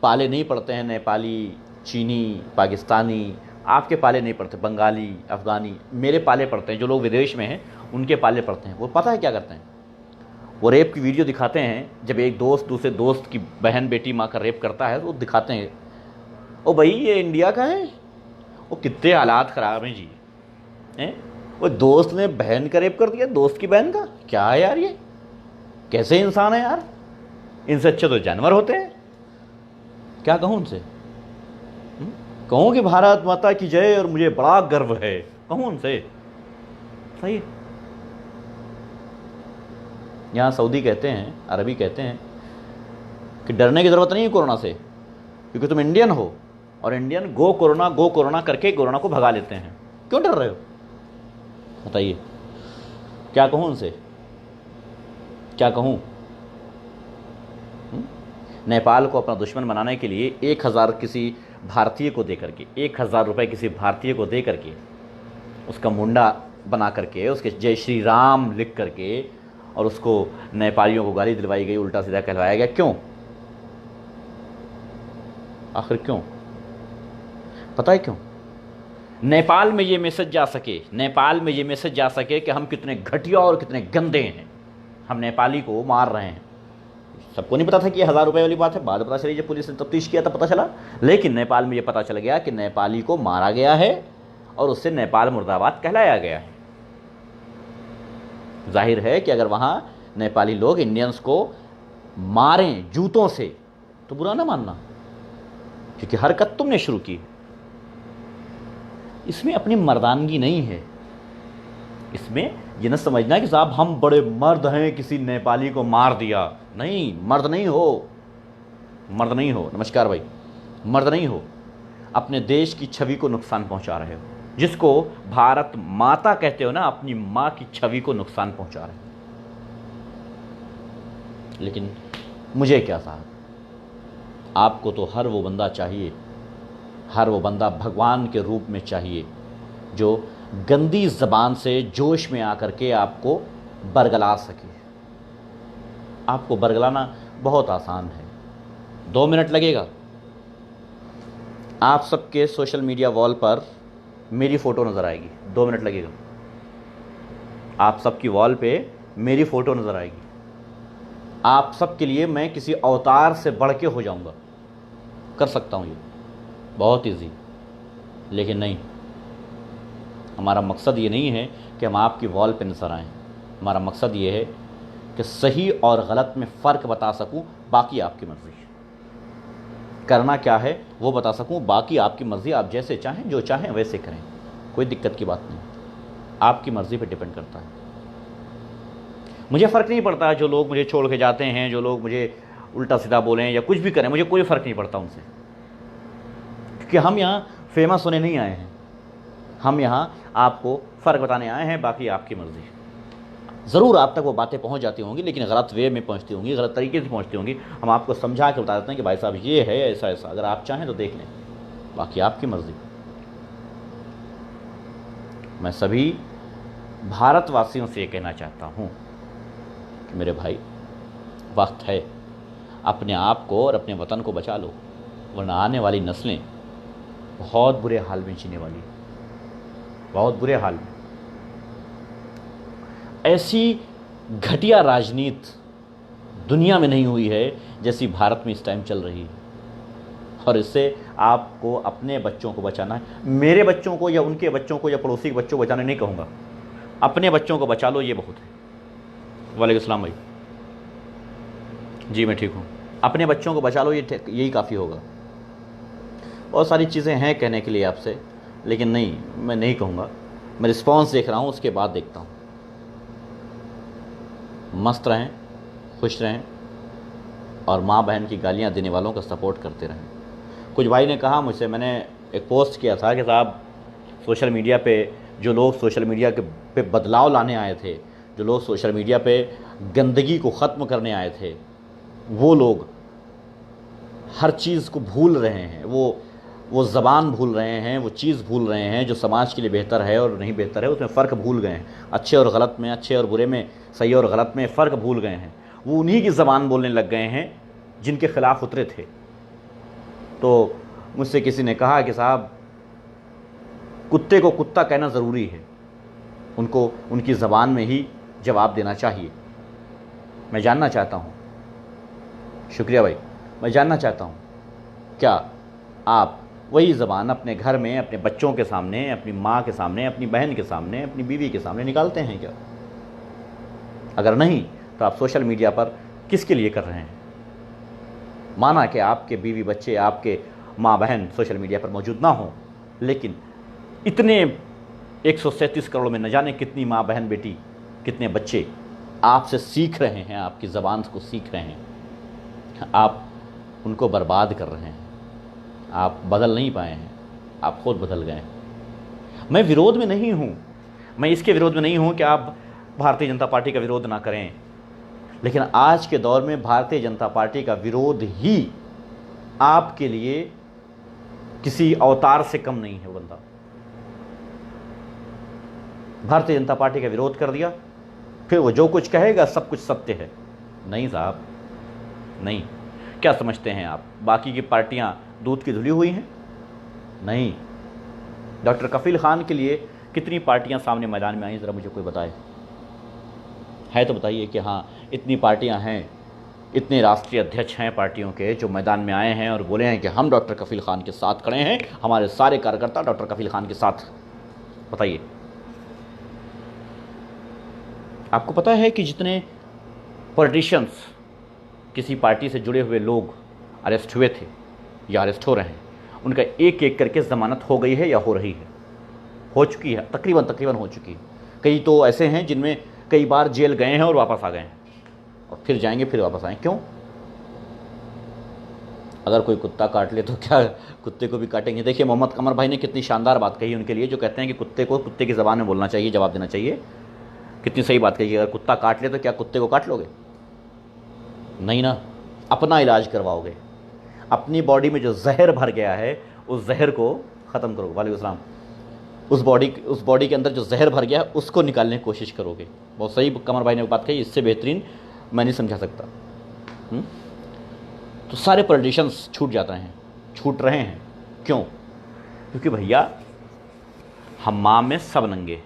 Speaker 1: पाले नहीं पड़ते हैं नेपाली, चीनी, पाकिस्तानी, आपके पाले नहीं पड़ते, बंगाली, अफ़गानी, मेरे पाले पड़ते हैं। जो लोग विदेश में हैं उनके पाले पड़ते हैं। वो पता है क्या करते हैं, वो रेप की वीडियो दिखाते हैं। जब एक दोस्त दूसरे दोस्त की बहन बेटी माँ का रेप करता है तो वो दिखाते हैं, ओ भाई ये इंडिया का है। वो कितने हालात ख़राब हैं जी, हैं? वो दोस्त ने बहन का रेप कर दिया, दोस्त की बहन का। क्या है यार, ये कैसे इंसान है यार? इनसे अच्छे तो जानवर होते हैं। क्या कहूँ उनसे? कहूँ कि भारत माता की जय और मुझे बड़ा गर्व है, कहूँ उनसे? सही है। यहाँ सऊदी कहते हैं, अरबी कहते हैं कि डरने की ज़रूरत नहीं है कोरोना से, क्योंकि तुम इंडियन हो और इंडियन गो कोरोना करके कोरोना को भगा लेते हैं। क्यों डर रहे हो? बताइए, क्या कहूँ उनसे? क्या कहूँ? नेपाल को अपना दुश्मन बनाने के लिए 1000 किसी भारतीय को दे करके, 1000 रुपये किसी भारतीय को दे करके, उसका मुंडा बना करके, उसके जय श्री राम लिख करके, और उसको नेपालियों को गाली दिलवाई गई, उल्टा सीधा कहलवाया गया। क्यों? आखिर क्यों? पता है क्यों? नेपाल में ये मैसेज जा सके, नेपाल में ये मैसेज जा सके कि हम कितने घटिया और कितने गंदे हैं, हम नेपाली को मार रहे हैं। सबको नहीं पता था कि ये 1000 रुपये वाली बात है, बाद में पता चली, जब पुलिस ने तफ्तीश किया तब पता चला। लेकिन नेपाल में ये पता चल गया कि नेपाली को मारा गया है और उससे नेपाल मुर्दाबाद कहलाया गया है। जाहिर है कि अगर वहाँ नेपाली लोग इंडियंस को मारें जूतों से तो बुरा ना मानना, क्योंकि हरकत तुमने शुरू की। इसमें अपनी मर्दानगी नहीं है। इसमें ये न समझना कि साहब हम बड़े मर्द हैं, किसी नेपाली को मार दिया। नहीं, मर्द नहीं हो, मर्द नहीं हो। नमस्कार भाई, मर्द नहीं हो। अपने देश की छवि को नुकसान पहुंचा रहे हो। जिसको भारत माता कहते हो ना, अपनी माँ की छवि को नुकसान पहुंचा रहे हो। लेकिन मुझे क्या साहब, आपको तो हर वो बंदा चाहिए, हर वो बंदा भगवान के रूप में चाहिए जो गंदी ज़बान से जोश में आकर के आपको बरगला सके। आपको बरगलाना बहुत आसान है, 2 मिनट लगेगा। आप सबके सोशल मीडिया वॉल पर मेरी फ़ोटो नज़र आएगी, 2 मिनट लगेगा। आप सबकी वॉल पे मेरी फ़ोटो नज़र आएगी। आप सबके लिए मैं किसी अवतार से बढ़ के हो जाऊंगा। कर सकता हूँ ये, बहुत ईजी। लेकिन नहीं, हमारा मकसद ये नहीं है कि हम आपकी वॉल पे नज़र आएँ। हमारा मकसद ये है कि सही और गलत में फ़र्क बता सकूं, बाकी आपकी मर्ज़ी। करना क्या है वो बता सकूं, बाकी आपकी मर्ज़ी। आप जैसे चाहें, जो चाहें वैसे करें, कोई दिक्कत की बात नहीं। आपकी मर्ज़ी पे डिपेंड करता है। मुझे फ़र्क नहीं पड़ता जो लोग मुझे छोड़ के जाते हैं, जो लोग मुझे उल्टा सीधा बोलें या कुछ भी करें, मुझे कोई फ़र्क नहीं पड़ता उनसे, क्योंकि हम यहाँ फेमस होने नहीं आए हैं। हम यहाँ आपको फ़र्क बताने आए हैं, बाकी आपकी मर्ज़ी। ज़रूर आप तक वो बातें पहुंच जाती होंगी, लेकिन गलत वे में पहुंचती होंगी, गलत तरीके से पहुंचती होंगी। हम आपको समझा के बता देते हैं कि भाई साहब ये है ऐसा ऐसा, अगर आप चाहें तो देख लें, बाकी आपकी मर्ज़ी। मैं सभी भारतवासियों से ये कहना चाहता हूँ कि मेरे भाई, वक्त है, अपने आप को और अपने वतन को बचा लो, वरना आने वाली नस्लें बहुत बुरे हाल में जीने वाली, बहुत बुरे हाल में। ऐसी घटिया राजनीति दुनिया में नहीं हुई है जैसी भारत में इस टाइम चल रही है, और इससे आपको अपने बच्चों को बचाना है। मेरे बच्चों को या उनके बच्चों को या पड़ोसी के बच्चों को बचाने नहीं कहूँगा, अपने बच्चों को बचा लो, ये बहुत है। वालेकुम सलाम भाई, जी मैं ठीक हूँ। अपने बच्चों को बचा लो, यही काफ़ी होगा। बहुत सारी चीज़ें हैं कहने के लिए आपसे, लेकिन नहीं, मैं नहीं कहूँगा। मैं रिस्पॉन्स देख रहा हूँ, उसके बाद देखता हूँ। मस्त रहें, खुश रहें, और माँ बहन की गालियाँ देने वालों का सपोर्ट करते रहें। कुछ भाई ने कहा मुझसे, मैंने एक पोस्ट किया था कि साहब सोशल मीडिया पे जो लोग सोशल मीडिया के पे बदलाव लाने आए थे, जो लोग सोशल मीडिया पे गंदगी को ख़त्म करने आए थे, वो लोग हर चीज़ को भूल रहे हैं। वो वो ज़बान भूल रहे हैं, वो चीज़ भूल रहे हैं जो समाज के लिए बेहतर है और नहीं बेहतर है, उसमें फ़र्क भूल गए हैं। अच्छे और गलत में, अच्छे और बुरे में, सही और गलत में फ़र्क भूल गए हैं। वो उन्हीं की ज़बान बोलने लग गए हैं जिनके ख़िलाफ़ उतरे थे। तो मुझसे किसी ने कहा कि साहब, कुत्ते को कुत्ता कहना ज़रूरी है, उनको उनकी ज़बान में ही जवाब देना चाहिए। मैं जानना चाहता हूँ, शुक्रिया भाई, मैं जानना चाहता हूँ, क्या आप वही ज़बान अपने घर में अपने बच्चों के सामने, अपनी माँ के सामने, अपनी बहन के सामने, अपनी बीवी के सामने निकालते हैं क्या? अगर नहीं तो आप सोशल मीडिया पर किसके लिए कर रहे हैं? माना कि आपके बीवी बच्चे, आपके माँ बहन सोशल मीडिया पर मौजूद ना हो, लेकिन इतने 137 करोड़ में न जाने कितनी माँ बहन बेटी, कितने बच्चे आपसे सीख रहे हैं, आपकी ज़बान को सीख रहे हैं। आप उनको बर्बाद कर रहे हैं। आप बदल नहीं पाए हैं, आप खुद बदल गए हैं। मैं विरोध में नहीं हूँ, मैं इसके विरोध में नहीं हूँ कि आप भारतीय जनता पार्टी का विरोध ना करें, लेकिन आज के दौर में भारतीय जनता पार्टी का विरोध ही आपके लिए किसी अवतार से कम नहीं है। वो बंदा भारतीय जनता पार्टी का विरोध कर दिया, फिर वो जो कुछ कहेगा सब कुछ सत्य है। नहीं साहब, नहीं। क्या समझते हैं आप, बाकी की पार्टियां दूध की धुली हुई हैं? नहीं। डॉक्टर कफील खान के लिए कितनी पार्टियां सामने मैदान में आई, ज़रा मुझे कोई बताए। है तो बताइए कि हाँ, इतनी पार्टियां हैं, इतने राष्ट्रीय अध्यक्ष हैं पार्टियों के जो मैदान में आए हैं और बोले हैं कि हम डॉक्टर कफील खान के साथ खड़े हैं, हमारे सारे कार्यकर्ता डॉक्टर कफील खान के साथ। बताइए। आपको पता है कि जितने पॉलिटिशियंस, किसी पार्टी से जुड़े हुए लोग अरेस्ट हुए थे या अरेस्ट हो रहे हैं, उनका एक एक करके ज़मानत हो गई है या हो रही है? हो चुकी है, तकरीबन हो चुकी है। कई तो ऐसे हैं जिनमें कई बार जेल गए हैं और वापस आ गए हैं, और फिर जाएंगे, फिर वापस आएँ। क्यों? अगर कोई कुत्ता काट ले तो क्या कुत्ते को भी काटेंगे? देखिए, मोहम्मद कमर भाई ने कितनी शानदार बात कही उनके लिए, जो कहते हैं कि कुत्ते को कुत्ते की ज़बान में बोलना चाहिए, जवाब देना चाहिए। कितनी सही बात कही। अगर कुत्ता काट ले तो क्या कुत्ते को काट लोगे? नहीं ना, अपना इलाज करवाओगे। अपनी बॉडी में जो जहर भर गया है उस जहर को ख़त्म करोगे। वालेकुम सलाम। उस बॉडी के अंदर जो जहर भर गया है उसको निकालने की कोशिश करोगे। बहुत सही कमर भाई ने बात कही, इससे बेहतरीन मैं नहीं समझा सकता। तो सारे पॉलिटिशियंस छूट रहे हैं। क्यों? क्योंकि भैया, हम्माम में सब नंगे,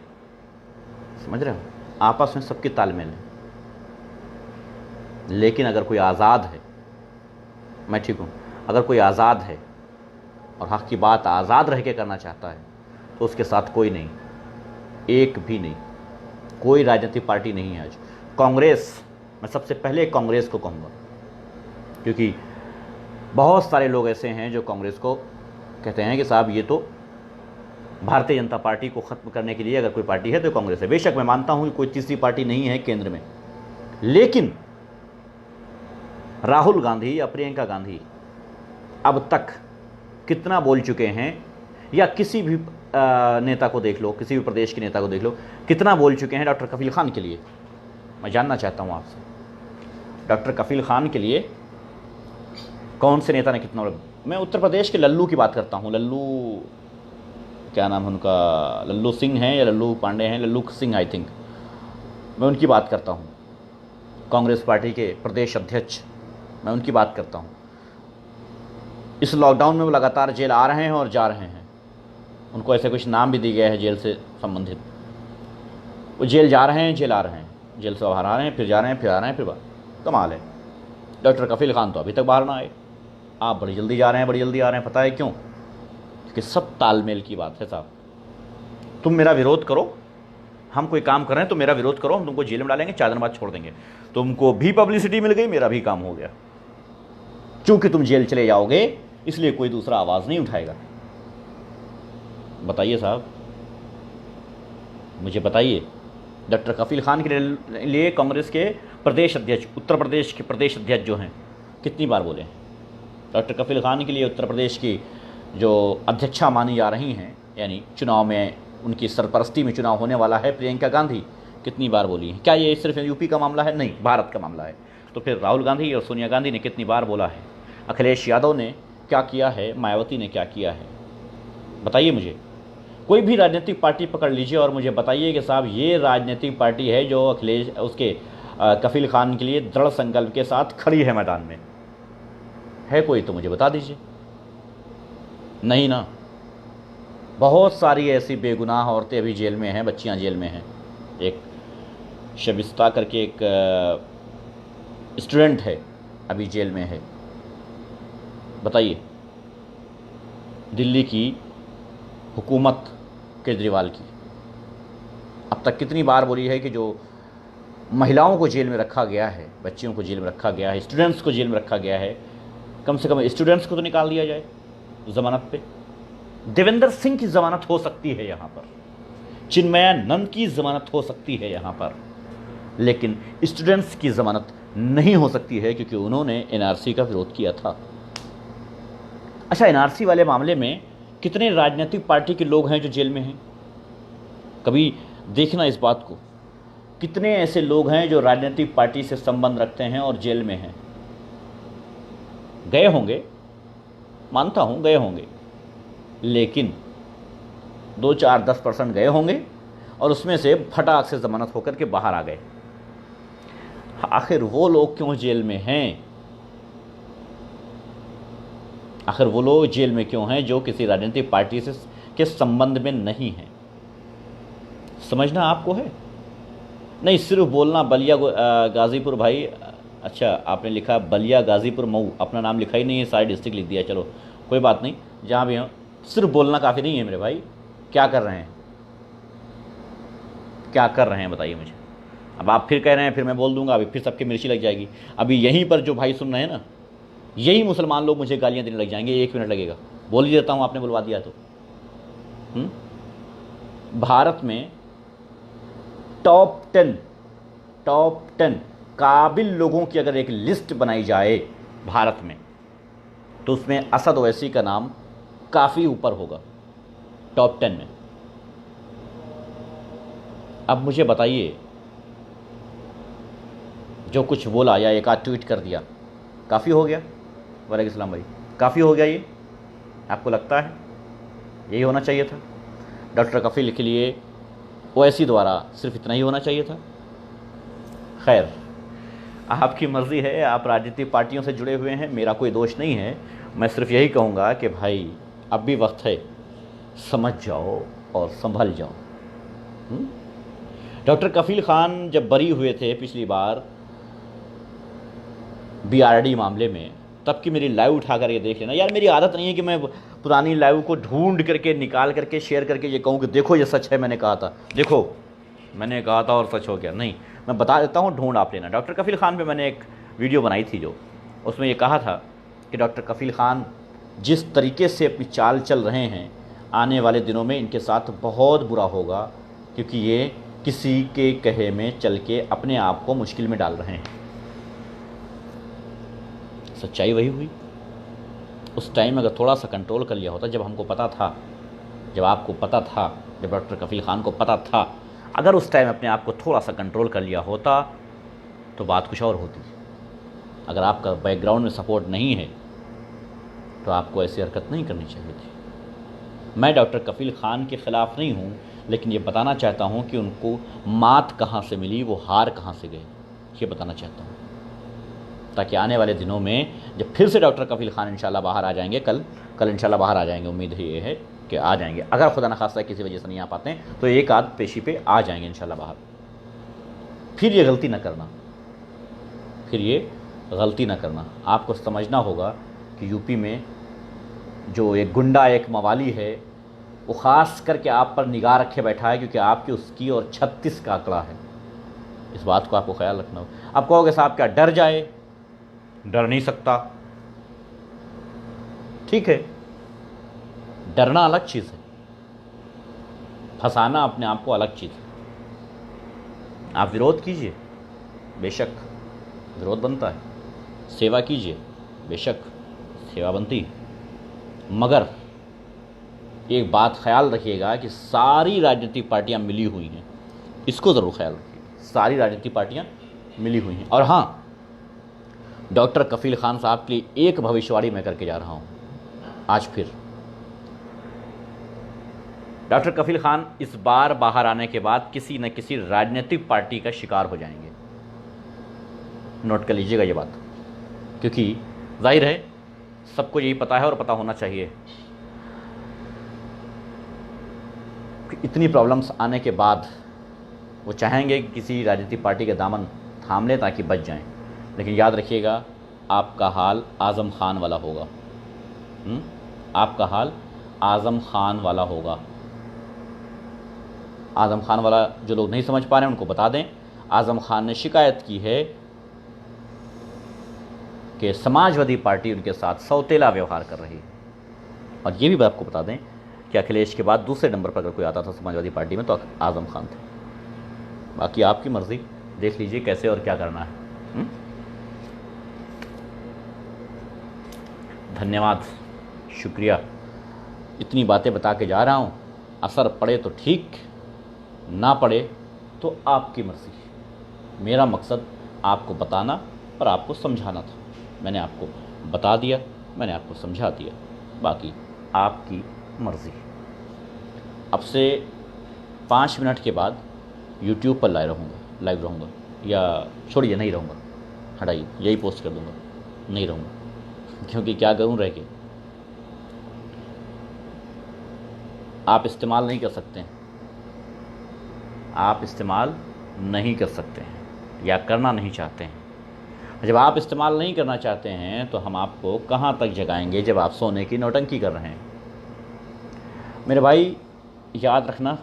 Speaker 1: समझ रहे हो, आपस में सबके तालमेल है। लेकिन अगर कोई आज़ाद है, मैं ठीक हूँ, अगर कोई आज़ाद है और हक़ की बात आज़ाद रह के करना चाहता है तो उसके साथ कोई नहीं, एक भी नहीं, कोई राजनीतिक पार्टी नहीं है आज। कांग्रेस, मैं सबसे पहले कांग्रेस को कहूँगा, क्योंकि बहुत सारे लोग ऐसे हैं जो कांग्रेस को कहते हैं कि साहब ये तो भारतीय जनता पार्टी को ख़त्म करने के लिए अगर कोई पार्टी है तो कांग्रेस है। बेशक मैं मानता हूँ कि कोई तीसरी पार्टी नहीं है केंद्र में, लेकिन राहुल गांधी या प्रियंका गांधी अब तक कितना बोल चुके हैं, या किसी भी नेता को देख लो, किसी भी प्रदेश के नेता को देख लो, कितना बोल चुके हैं डॉक्टर कफील खान के लिए? मैं जानना चाहता हूँ आपसे, डॉक्टर कफील खान के लिए कौन से नेता ने कितना? मैं उत्तर प्रदेश के लल्लू की बात करता हूँ। लल्लू, क्या नाम है उनका, लल्लू सिंह हैं या लल्लू पांडे हैं, लल्लू सिंह आई थिंक, मैं उनकी बात करता हूँ। कांग्रेस पार्टी के प्रदेश अध्यक्ष, मैं उनकी बात करता हूँ। इस लॉकडाउन में वो लगातार जेल आ रहे हैं और जा रहे हैं। उनको ऐसे कुछ नाम भी दिया गया है जेल से संबंधित। वो जेल जा रहे हैं, जेल आ रहे हैं, जेल से बाहर आ रहे हैं, फिर जा रहे हैं, फिर आ रहे हैं, फिर बाहर। कमाल है। डॉक्टर कफील खान तो अभी तक बाहर ना आए। आप बड़ी जल्दी जा रहे हैं, बड़ी जल्दी आ रहे हैं। पता है क्यों? क्योंकि सब तालमेल की बात है साहब। तुम मेरा विरोध करो, हम कोई काम कर रहे हैं तो मेरा विरोध करो, हम तुमको जेल में डालेंगे, 4 दिन बाद छोड़ देंगे। तुमको भी पब्लिसिटी मिल गई, मेरा भी काम हो गया। चूंकि तुम जेल चले जाओगे इसलिए कोई दूसरा आवाज़ नहीं उठाएगा। बताइए साहब, मुझे बताइए। डॉक्टर कफील खान के लिए कांग्रेस के प्रदेश अध्यक्ष, उत्तर प्रदेश के प्रदेश अध्यक्ष जो हैं, कितनी बार बोले हैं? डॉक्टर कफील खान के लिए उत्तर प्रदेश की जो अध्यक्षा मानी जा रही हैं, यानी चुनाव में उनकी सरपरस्ती में चुनाव होने वाला है, प्रियंका गांधी, कितनी बार बोली हैं? क्या ये सिर्फ यूपी का मामला है? नहीं, भारत का मामला है। तो फिर राहुल गांधी और सोनिया गांधी ने कितनी बार बोला है? अखिलेश यादव ने क्या किया है? मायावती ने क्या किया है? बताइए मुझे, कोई भी राजनीतिक पार्टी पकड़ लीजिए और मुझे बताइए कि साहब ये राजनीतिक पार्टी है जो अखिलेश उसके कफील खान के लिए दृढ़ संकल्प के साथ खड़ी है मैदान में, है कोई तो मुझे बता दीजिए। नहीं ना, बहुत सारी ऐसी बेगुनाह औरतें अभी जेल में हैं, बच्चियां जेल में हैं। एक शबिस्ता करके एक स्टूडेंट है, अभी जेल में है। बताइए, दिल्ली की हुकूमत केजरीवाल की अब तक कितनी बार बोली है कि जो महिलाओं को जेल में रखा गया है, बच्चियों को जेल में रखा गया है, स्टूडेंट्स को जेल में रखा गया है, कम से कम स्टूडेंट्स को तो निकाल दिया जाए ज़मानत पे। देवेंद्र सिंह की ज़मानत हो सकती है यहाँ पर, चिन्मयानंद की ज़मानत हो सकती है यहाँ पर, लेकिन स्टूडेंट्स की ज़मानत नहीं हो सकती है क्योंकि उन्होंने एनआरसी का विरोध किया था। अच्छा, एनआरसी वाले मामले में कितने राजनीतिक पार्टी के लोग हैं जो जेल में हैं? कभी देखना इस बात को, कितने ऐसे लोग हैं जो राजनीतिक पार्टी से संबंध रखते हैं और जेल में हैं? गए होंगे, मानता हूं गए होंगे, लेकिन 2, 4, 10% गए होंगे और उसमें से फटाक से जमानत होकर के बाहर आ गए। आखिर वो लोग क्यों जेल में हैं? आखिर वो लोग जेल में क्यों हैं जो किसी राजनीतिक पार्टी से के संबंध में नहीं हैं? समझना आपको है, नहीं सिर्फ बोलना बलिया गाज़ीपुर भाई। अच्छा, आपने लिखा बलिया गाज़ीपुर मऊ, अपना नाम लिखा ही नहीं है, सारी डिस्ट्रिक्ट लिख दिया। चलो कोई बात नहीं, जहाँ भी हो सिर्फ बोलना काफ़ी नहीं है मेरे भाई। क्या कर रहे हैं, क्या कर रहे हैं बताइए मुझे। अब आप फिर कह रहे हैं फिर मैं बोल दूंगा, अभी फिर सबकी मिर्ची लग जाएगी। अभी यहीं पर जो भाई सुन रहे हैं ना, यही मुसलमान लोग मुझे गालियाँ देने लग जाएंगे। 1 मिनट लगेगा, बोल ही देता हूँ, आपने बुलवा दिया तो। भारत में टॉप 10 काबिल लोगों की अगर एक लिस्ट बनाई जाए भारत में, तो उसमें असद ओवैसी का नाम काफ़ी ऊपर होगा टॉप 10 में। अब मुझे बताइए, जो कुछ बोला या एक आध ट्वीट कर दिया, काफ़ी हो गया? वालेकुम सलाम भाई, काफ़ी हो गया ये? आपको लगता है यही होना चाहिए था? डॉक्टर कफील के लिए ओवैसी द्वारा सिर्फ इतना ही होना चाहिए था? खैर, आपकी मर्ज़ी है, आप राजनीतिक पार्टियों से जुड़े हुए हैं, मेरा कोई दोष नहीं है। मैं सिर्फ यही कहूँगा कि भाई अब भी वक्त है, समझ जाओ और संभल जाओ। डॉक्टर कफील खान जब बरी हुए थे पिछली बार बीआरडी मामले में, तब की मेरी लाइव उठाकर ये देख लेना। यार मेरी आदत नहीं है कि मैं पुरानी लाइव को ढूंढ करके निकाल करके शेयर करके ये कहूँ कि देखो ये सच है, मैंने कहा था, देखो मैंने कहा था और सच हो गया। नहीं, मैं बता देता हूँ, ढूंढ आप लेना। डॉक्टर कफील खान पे मैंने एक वीडियो बनाई थी, जो उसमें ये कहा था कि डॉक्टर कफील खान जिस तरीके से अपनी चाल चल रहे हैं, आने वाले दिनों में इनके साथ बहुत बुरा होगा, क्योंकि ये किसी के कहे में चल के अपने आप को मुश्किल में डाल रहे हैं। सच्चाई वही हुई। उस टाइम अगर थोड़ा सा कंट्रोल कर लिया होता, जब हमको पता था, जब आपको पता था, जब डॉक्टर कफील खान को पता था, अगर उस टाइम अपने आप को थोड़ा सा कंट्रोल कर लिया होता तो बात कुछ और होती। अगर आपका बैकग्राउंड में सपोर्ट नहीं है तो आपको ऐसी हरकत नहीं करनी चाहिए थी। मैं डॉक्टर कफील खान के ख़िलाफ़ नहीं हूँ, लेकिन ये बताना चाहता हूँ कि उनको मात कहाँ से मिली, वो हार कहाँ से गए, ये बताना चाहता हूँ, ताकि आने वाले दिनों में जब फिर से डॉक्टर कफील खान इंशाल्लाह बाहर आ जाएंगे, कल इंशाल्लाह बाहर आ जाएंगे, उम्मीद ये है कि आ जाएंगे। अगर खुदा न खास्ता किसी वजह से नहीं आ पाते हैं तो एक आध पेशी पे आ जाएंगे इंशाल्लाह बाहर। फिर ये गलती न करना, फिर ये गलती न करना। आपको समझना होगा कि यूपी में जो एक गुंडा, एक मवाली है, वो ख़ास करके आप पर निगाह रखे बैठा है, क्योंकि आपकी उसकी और 36 का आंकड़ा है। इस बात को आपको ख्याल रखना होगा। आप कहोगे साहब क्या डर जाए? डर नहीं सकता, ठीक है, डरना अलग चीज़ है, फंसाना अपने आप को अलग चीज़ है। आप विरोध कीजिए, बेशक विरोध बनता है, सेवा कीजिए, बेशक सेवा बनती है, मगर एक बात ख्याल रखिएगा कि सारी राजनीतिक पार्टियां मिली हुई हैं, इसको ज़रूर ख्याल रखिए, सारी राजनीतिक पार्टियां मिली हुई हैं। और हाँ, डॉक्टर कफील खान साहब के लिए एक भविष्यवाणी मैं करके जा रहा हूँ आज फिर। डॉक्टर कफील खान इस बार बाहर आने के बाद किसी न किसी राजनीतिक पार्टी का शिकार हो जाएंगे। नोट कर लीजिएगा ये बात, क्योंकि जाहिर है सबको यही पता है और पता होना चाहिए कि इतनी प्रॉब्लम्स आने के बाद वो चाहेंगे कि किसी राजनीतिक पार्टी के दामन थाम लें ताकि बच जाएं। लेकिन याद रखिएगा, आपका हाल आज़म खान वाला होगा। आपका हाल आज़म खान वाला होगा। आज़म खान वाला जो लोग नहीं समझ पा रहे हैं उनको बता दें, आज़म खान ने शिकायत की है कि समाजवादी पार्टी उनके साथ सौतेला व्यवहार कर रही है। और ये भी आपको बता दें कि अखिलेश के बाद दूसरे नंबर पर अगर कोई आता था समाजवादी पार्टी में तो आज़म खान थे। बाकी आपकी मर्ज़ी, देख लीजिए कैसे और क्या करना है। धन्यवाद, शुक्रिया। इतनी बातें बता के जा रहा हूँ, असर पड़े तो ठीक, ना पड़े तो आपकी मर्ज़ी। मेरा मकसद आपको बताना और आपको समझाना था। मैंने आपको बता दिया, मैंने आपको समझा दिया, बाकी आपकी मर्ज़ी। अब से 5 मिनट के बाद YouTube पर लाइव रहूँगा या छोड़िए, नहीं रहूँगा, हटाइए, यही पोस्ट कर दूँगा, नहीं रहूँगा। क्योंकि क्या करूँ रह के, आप इस्तेमाल नहीं कर सकते हैं, आप इस्तेमाल नहीं कर सकते हैं या करना नहीं चाहते हैं। जब आप इस्तेमाल नहीं करना चाहते हैं तो हम आपको कहाँ तक जगाएंगे जब आप सोने की नौटंकी कर रहे हैं। मेरे भाई याद रखना,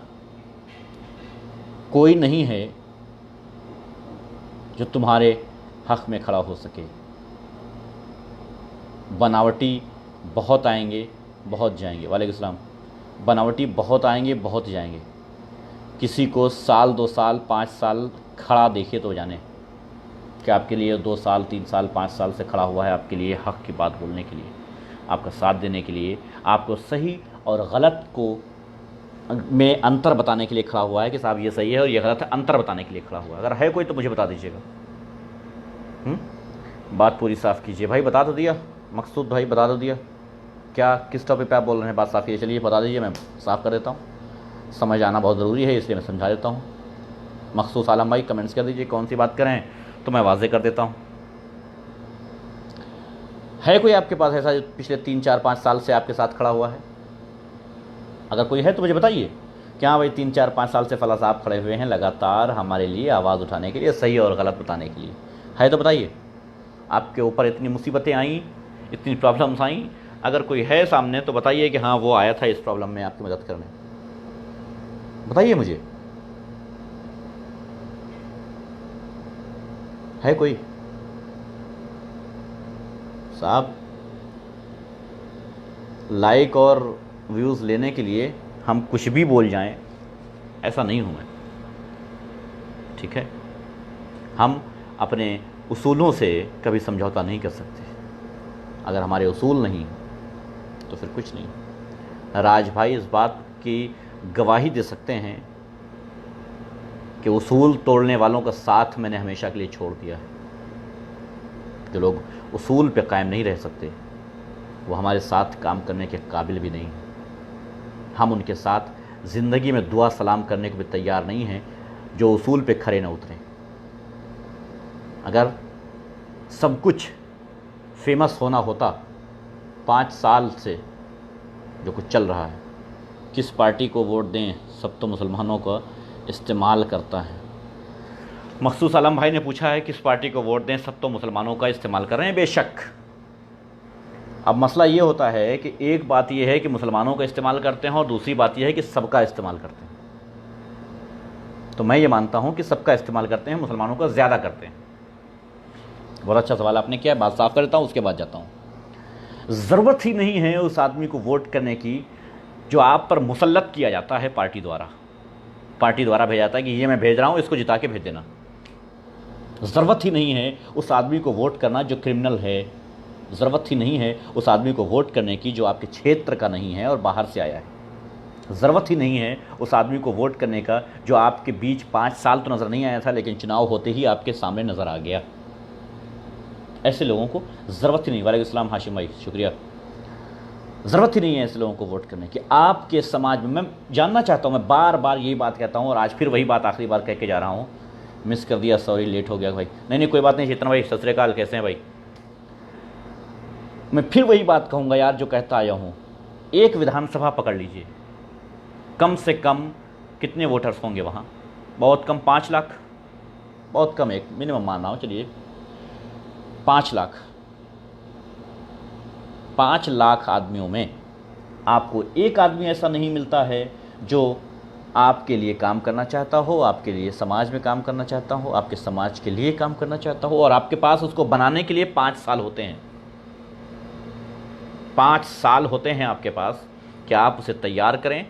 Speaker 1: कोई नहीं है जो तुम्हारे हक़ में खड़ा हो सके। बनावटी बहुत आएंगे, बहुत जाएंगे। वालेकुम सलाम। बनावटी बहुत आएंगे, बहुत जाएंगे। किसी को साल 2 साल 5 साल खड़ा देखे तो जाने कि आपके लिए 2 साल 3 साल 5 साल से खड़ा हुआ है, आपके लिए हक़ की बात बोलने के लिए, आपका साथ देने के लिए, आपको सही और गलत को में अंतर बताने के लिए खड़ा हुआ है कि साहब ये सही है और ये गलत है, अंतर बताने के लिए खड़ा हुआ है। अगर है कोई तो मुझे बता दीजिएगा। बात पूरी साफ़ कीजिए भाई। बता तो दिया मकसूद भाई, बता तो दिया। क्या किस टॉपिक पे आप बोल रहे हैं, बात साफ़ कीजिए। चलिए बता दीजिए, मैं साफ़ कर देता हूँ। समझ आना बहुत ज़रूरी है, इसलिए मैं समझा देता हूँ। मखसूस आलम भाई कमेंट्स कर दीजिए कौन सी बात करें तो मैं वाज़े कर देता हूँ। है कोई आपके पास ऐसा जो पिछले 3 4 5 साल से आपके साथ खड़ा हुआ है? अगर कोई है तो मुझे बताइए। क्या भाई 3 4 5 साल से फला साहब खड़े हुए हैं लगातार हमारे लिए आवाज़ उठाने के लिए, सही और गलत बताने के लिए? है तो बताइए। आपके ऊपर इतनी मुसीबतें आई, इतनी प्रॉब्लम्स आई, अगर कोई है सामने तो बताइए कि हाँ वो आया था इस प्रॉब्लम में आपकी मदद करने। बताइए मुझे, है कोई? साहब लाइक और व्यूज़ लेने के लिए हम कुछ भी बोल जाएं, ऐसा नहीं हूं मैं, ठीक है? हम अपने उसूलों से कभी समझौता नहीं कर सकते। अगर हमारे उसूल नहीं तो फिर कुछ नहीं। राज भाई इस बात की गवाही दे सकते हैं कि उसूल तोड़ने वालों का साथ मैंने हमेशा के लिए छोड़ दिया है। जो लोग उसूल पे कायम नहीं रह सकते वो हमारे साथ काम करने के काबिल भी नहीं। हम उनके साथ ज़िंदगी में दुआ सलाम करने को भी तैयार नहीं हैं जो उसूल पे खरे न उतरें। अगर सब कुछ फेमस होना होता, 5 साल से जो कुछ चल रहा है, किस पार्टी को वोट दें, सब तो मुसलमानों का इस्तेमाल करता है। मखसूस आलम भाई ने पूछा है किस पार्टी को वोट दें, सब तो मुसलमानों का इस्तेमाल कर रहे हैं। बेशक अब मसला ये होता है कि एक बात ये है कि मुसलमानों का इस्तेमाल करते हैं और दूसरी बात ये है कि सबका इस्तेमाल करते हैं। तो मैं ये मानता हूँ कि सबका इस्तेमाल करते हैं, मुसलमानों का ज़्यादा करते हैं। बहुत अच्छा सवाल आपने किया, बात साफ कर देता हूँ उसके बाद जाता हूँ। ज़रूरत ही नहीं है उस आदमी को वोट करने की जो आप पर मुसल्लत किया जाता है पार्टी द्वारा। पार्टी द्वारा भेजा जाता है कि ये मैं भेज रहा हूँ, इसको जिता के भेज देना। ज़रूरत ही नहीं है उस आदमी को वोट करना जो क्रिमिनल है। ज़रूरत ही नहीं है उस आदमी को वोट करने की जो आपके क्षेत्र का नहीं है और बाहर से आया है। ज़रूरत ही नहीं है उस आदमी को वोट करने का जो आपके बीच 5 साल तो नज़र नहीं आया था लेकिन चुनाव होते ही आपके सामने नज़र आ गया। ऐसे लोगों को ज़रूरत ही नहीं। वालेकुम अस्सलाम हाशिम भाई, शुक्रिया। ज़रूरत ही नहीं है ऐसे लोगों को वोट करने की। आपके समाज में, मैं जानना चाहता हूँ, मैं बार बार यही बात कहता हूँ और आज फिर वही बात आखिरी बार कह के जा रहा हूँ, मिस कर दिया, सॉरी, लेट हो गया भाई। नहीं कोई बात नहीं चेतन भाई, सत श्री अकाल, कैसे हैं भाई। मैं फिर वही बात कहूँगा यार जो कहता आया हूँ, एक विधानसभा पकड़ लीजिए, कम से कम कितने वोटर्स होंगे वहाँ? बहुत कम 5 लाख, बहुत कम, एक मिनिमम मान रहा हूँ, चलिए 5 लाख। 5 लाख आदमियों में आपको एक आदमी ऐसा नहीं मिलता है जो आपके लिए काम करना चाहता हो, आपके लिए समाज में काम करना चाहता हो, आपके समाज के लिए काम करना चाहता हो, और आपके पास उसको बनाने के लिए 5 साल होते हैं। 5 साल होते हैं आपके पास कि आप उसे तैयार करें,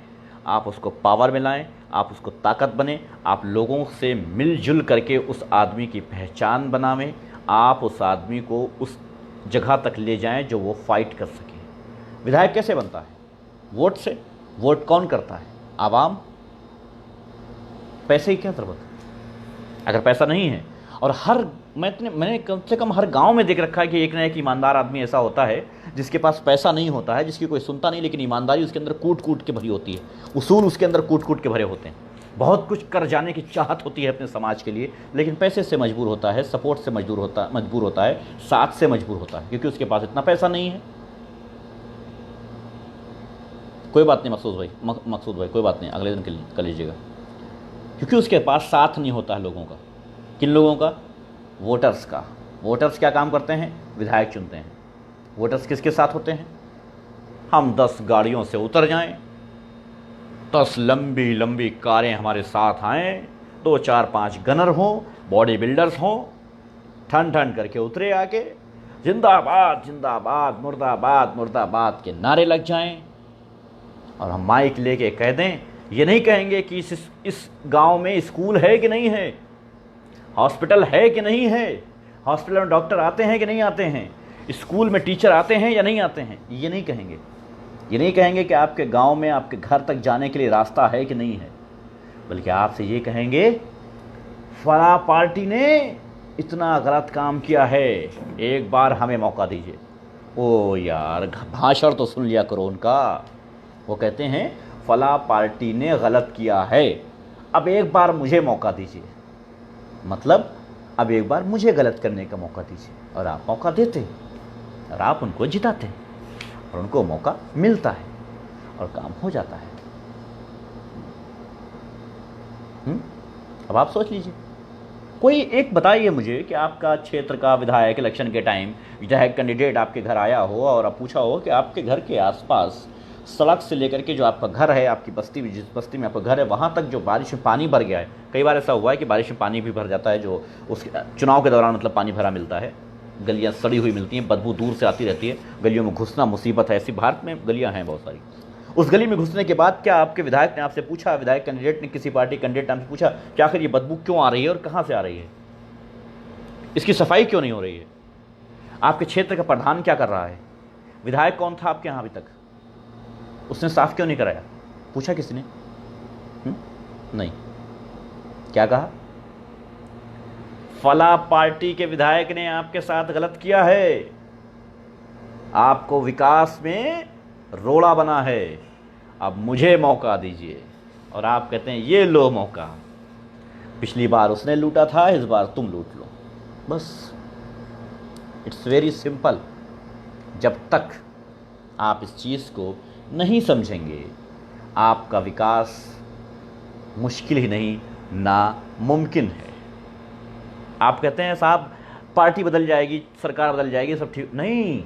Speaker 1: आप उसको पावर में लाएं, आप उसको ताकत बने, आप लोगों से मिलजुल करके उस आदमी की पहचान बनावें, आप उस आदमी को उस जगह तक ले जाएं जो वो फाइट कर सके। विधायक कैसे बनता है? वोट से। वोट कौन करता है? आवाम। पैसे की क्या ज़रूरत है अगर पैसा नहीं है? और मैंने कम से कम हर गांव में देख रखा है कि एक ना एक ईमानदार आदमी ऐसा होता है जिसके पास पैसा नहीं होता है, जिसकी कोई सुनता नहीं, लेकिन ईमानदारी उसके अंदर कूट कूट के भरी होती है, उसूल उसके अंदर कूट कूट के भरे होते हैं, बहुत कुछ कर जाने की चाहत होती है अपने समाज के लिए, लेकिन पैसे से मजबूर होता है, सपोर्ट से मजबूर होता है, साथ से मजबूर होता है, क्योंकि उसके पास इतना पैसा नहीं है। कोई बात नहीं मकसूद भाई कोई बात नहीं, अगले दिन कर लीजिएगा, क्योंकि उसके पास साथ नहीं होता है लोगों का। किन लोगों का? वोटर्स का। वोटर्स क्या काम करते हैं? विधायक चुनते हैं। वोटर्स किसके साथ होते हैं? हम 10 गाड़ियों से उतर जाएं, 10 लंबी लंबी कारें हमारे साथ आएँ, 2 4 5 गनर हों, बॉडी बिल्डर्स हों, ठन ठन करके उतरे आके जिंदाबाद जिंदाबाद मुर्दाबाद मुर्दाबाद के नारे लग जाएं, और हम माइक लेके कह दें। ये नहीं कहेंगे कि इस गांव में स्कूल है कि नहीं है, हॉस्पिटल है कि नहीं है, हॉस्पिटल में डॉक्टर आते हैं कि नहीं आते हैं, स्कूल में टीचर आते हैं या नहीं आते हैं। ये नहीं कहेंगे। ये नहीं कहेंगे कि आपके गांव में आपके घर तक जाने के लिए रास्ता है कि नहीं है, बल्कि आपसे ये कहेंगे फला पार्टी ने इतना गलत काम किया है, एक बार हमें मौका दीजिए। ओ यार, भाषण तो सुन लिया करो उनका। वो कहते हैं फला पार्टी ने गलत किया है, अब एक बार मुझे मौका दीजिए, मतलब अब एक बार मुझे गलत करने का मौका दीजिए। और आप मौका देते हैं और आप उनको जिताते हैं और उनको मौका मिलता है और काम हो जाता है। अब आप सोच लीजिए, कोई एक बताइए मुझे कि आपका क्षेत्र का विधायक इलेक्शन के टाइम विधायक कैंडिडेट आपके घर आया हो और आप पूछा हो कि आपके घर के आसपास सड़क से लेकर के जो आपका घर है, आपकी बस्ती, जिस बस्ती में आपका घर है, वहाँ तक जो बारिश में पानी भर गया है। कई बार ऐसा हुआ है कि बारिश में पानी भी भर जाता है, जो उस चुनाव के दौरान मतलब पानी भरा मिलता है, गलियाँ सड़ी हुई मिलती हैं, बदबू दूर से आती रहती है, गलियों में घुसना मुसीबत है। ऐसी भारत में गलियाँ हैं बहुत सारी। उस गली में घुसने के बाद क्या आपके विधायक ने आपसे पूछा, विधायक कैंडिडेट ने किसी पार्टी कैंडिडेट ने आपसे पूछा कि आखिर ये बदबू क्यों आ रही है और कहाँ से आ रही है, इसकी सफाई क्यों नहीं हो रही है, आपके क्षेत्र का प्रधान क्या कर रहा है, विधायक कौन था आपके यहाँ अभी तक, उसने साफ क्यों नहीं कराया? पूछा किसी ने? नहीं। क्या कहा? फला पार्टी के विधायक ने आपके साथ गलत किया है, आपको विकास में रोड़ा बना है, अब मुझे मौका दीजिए। और आप कहते हैं ये लो मौका, पिछली बार उसने लूटा था, इस बार तुम लूट लो। बस, इट्स वेरी सिंपल। जब तक आप इस चीज़ को नहीं समझेंगे, आपका विकास मुश्किल ही नहीं, नामुमकिन है। आप कहते हैं साहब पार्टी बदल जाएगी, सरकार बदल जाएगी, सब ठीक। नहीं,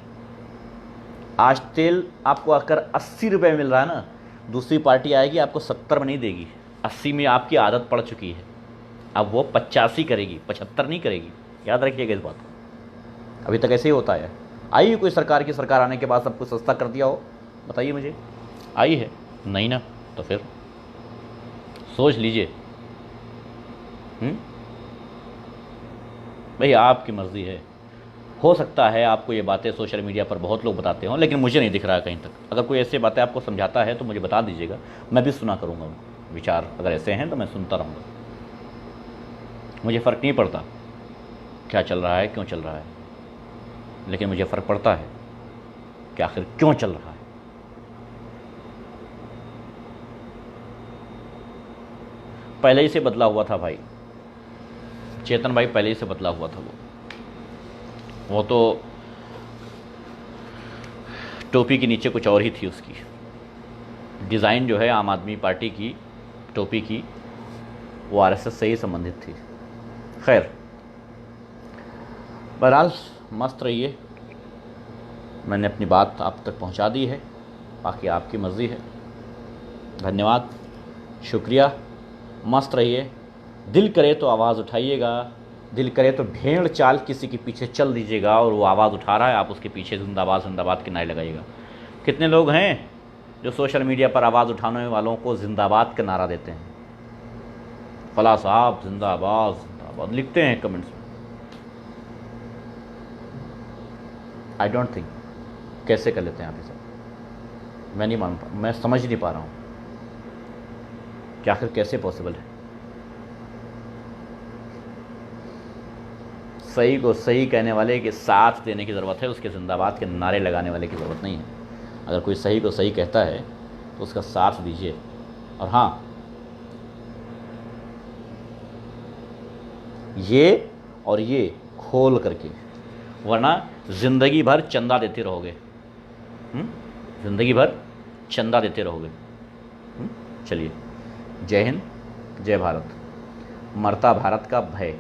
Speaker 1: आज तेल आपको आकर 80 रुपये मिल रहा है ना, दूसरी पार्टी आएगी आपको 70 में नहीं देगी, 80 में आपकी आदत पड़ चुकी है, अब वो 85 करेगी, 75 नहीं करेगी। याद रखिएगा इस बात को। अभी तक ऐसे ही होता है। आई कोई सरकार की, सरकार आने के बाद सब कुछ सस्ता कर दिया हो? बताइए मुझे, आई है? नहीं ना, तो फिर सोच लीजिए। भाई आपकी मर्ज़ी है। हो सकता है आपको ये बातें सोशल मीडिया पर बहुत लोग बताते हों, लेकिन मुझे नहीं दिख रहा है कहीं तक। अगर कोई ऐसी बातें आपको समझाता है तो मुझे बता दीजिएगा, मैं भी सुना करूँगा उनको। विचार अगर ऐसे हैं तो मैं सुनता रहूँगा, मुझे फ़र्क नहीं पड़ता क्या चल रहा है, क्यों चल रहा है, लेकिन मुझे फ़र्क पड़ता है कि आखिर क्यों चल रहा है। पहले ही से बदला हुआ था भाई, चेतन भाई पहले ही से बदला हुआ था वो तो टोपी के नीचे कुछ और ही थी उसकी डिज़ाइन जो है आम आदमी पार्टी की टोपी की, वो आरएसएस से ही संबंधित थी। खैर, बहरहाल मस्त रहिए, मैंने अपनी बात आप तक पहुंचा दी है, बाकी आपकी मर्ज़ी है। धन्यवाद, शुक्रिया, मस्त रहिए। दिल करे तो आवाज़ उठाइएगा, दिल करे तो भेड़ चाल किसी के पीछे चल दीजिएगा, और वो आवाज़ उठा रहा है आप उसके पीछे जिंदाबाद जिंदाबाद के नारे लगाइएगा। कितने लोग हैं जो सोशल मीडिया पर आवाज़ उठाने वालों को जिंदाबाद का नारा देते हैं, फला साहब जिंदाबाद जिंदाबाद लिखते हैं कमेंट्स में। आई डोंट थिंक, कैसे कर लेते हैं आप ये सब, मैं नहीं मानता, मैं समझ नहीं पा रहा हूँ कि आखिर कैसे पॉसिबल है। सही को सही कहने वाले के साथ देने की ज़रूरत है, उसके जिंदाबाद के नारे लगाने वाले की ज़रूरत नहीं है। अगर कोई सही को सही कहता है तो उसका साथ दीजिए, और हाँ, ये और ये खोल करके, वरना ज़िंदगी भर चंदा देते रहोगे, ज़िंदगी भर चंदा देते रहोगे। चलिए, जय हिंद, जय भारत। मरता भारत का भय।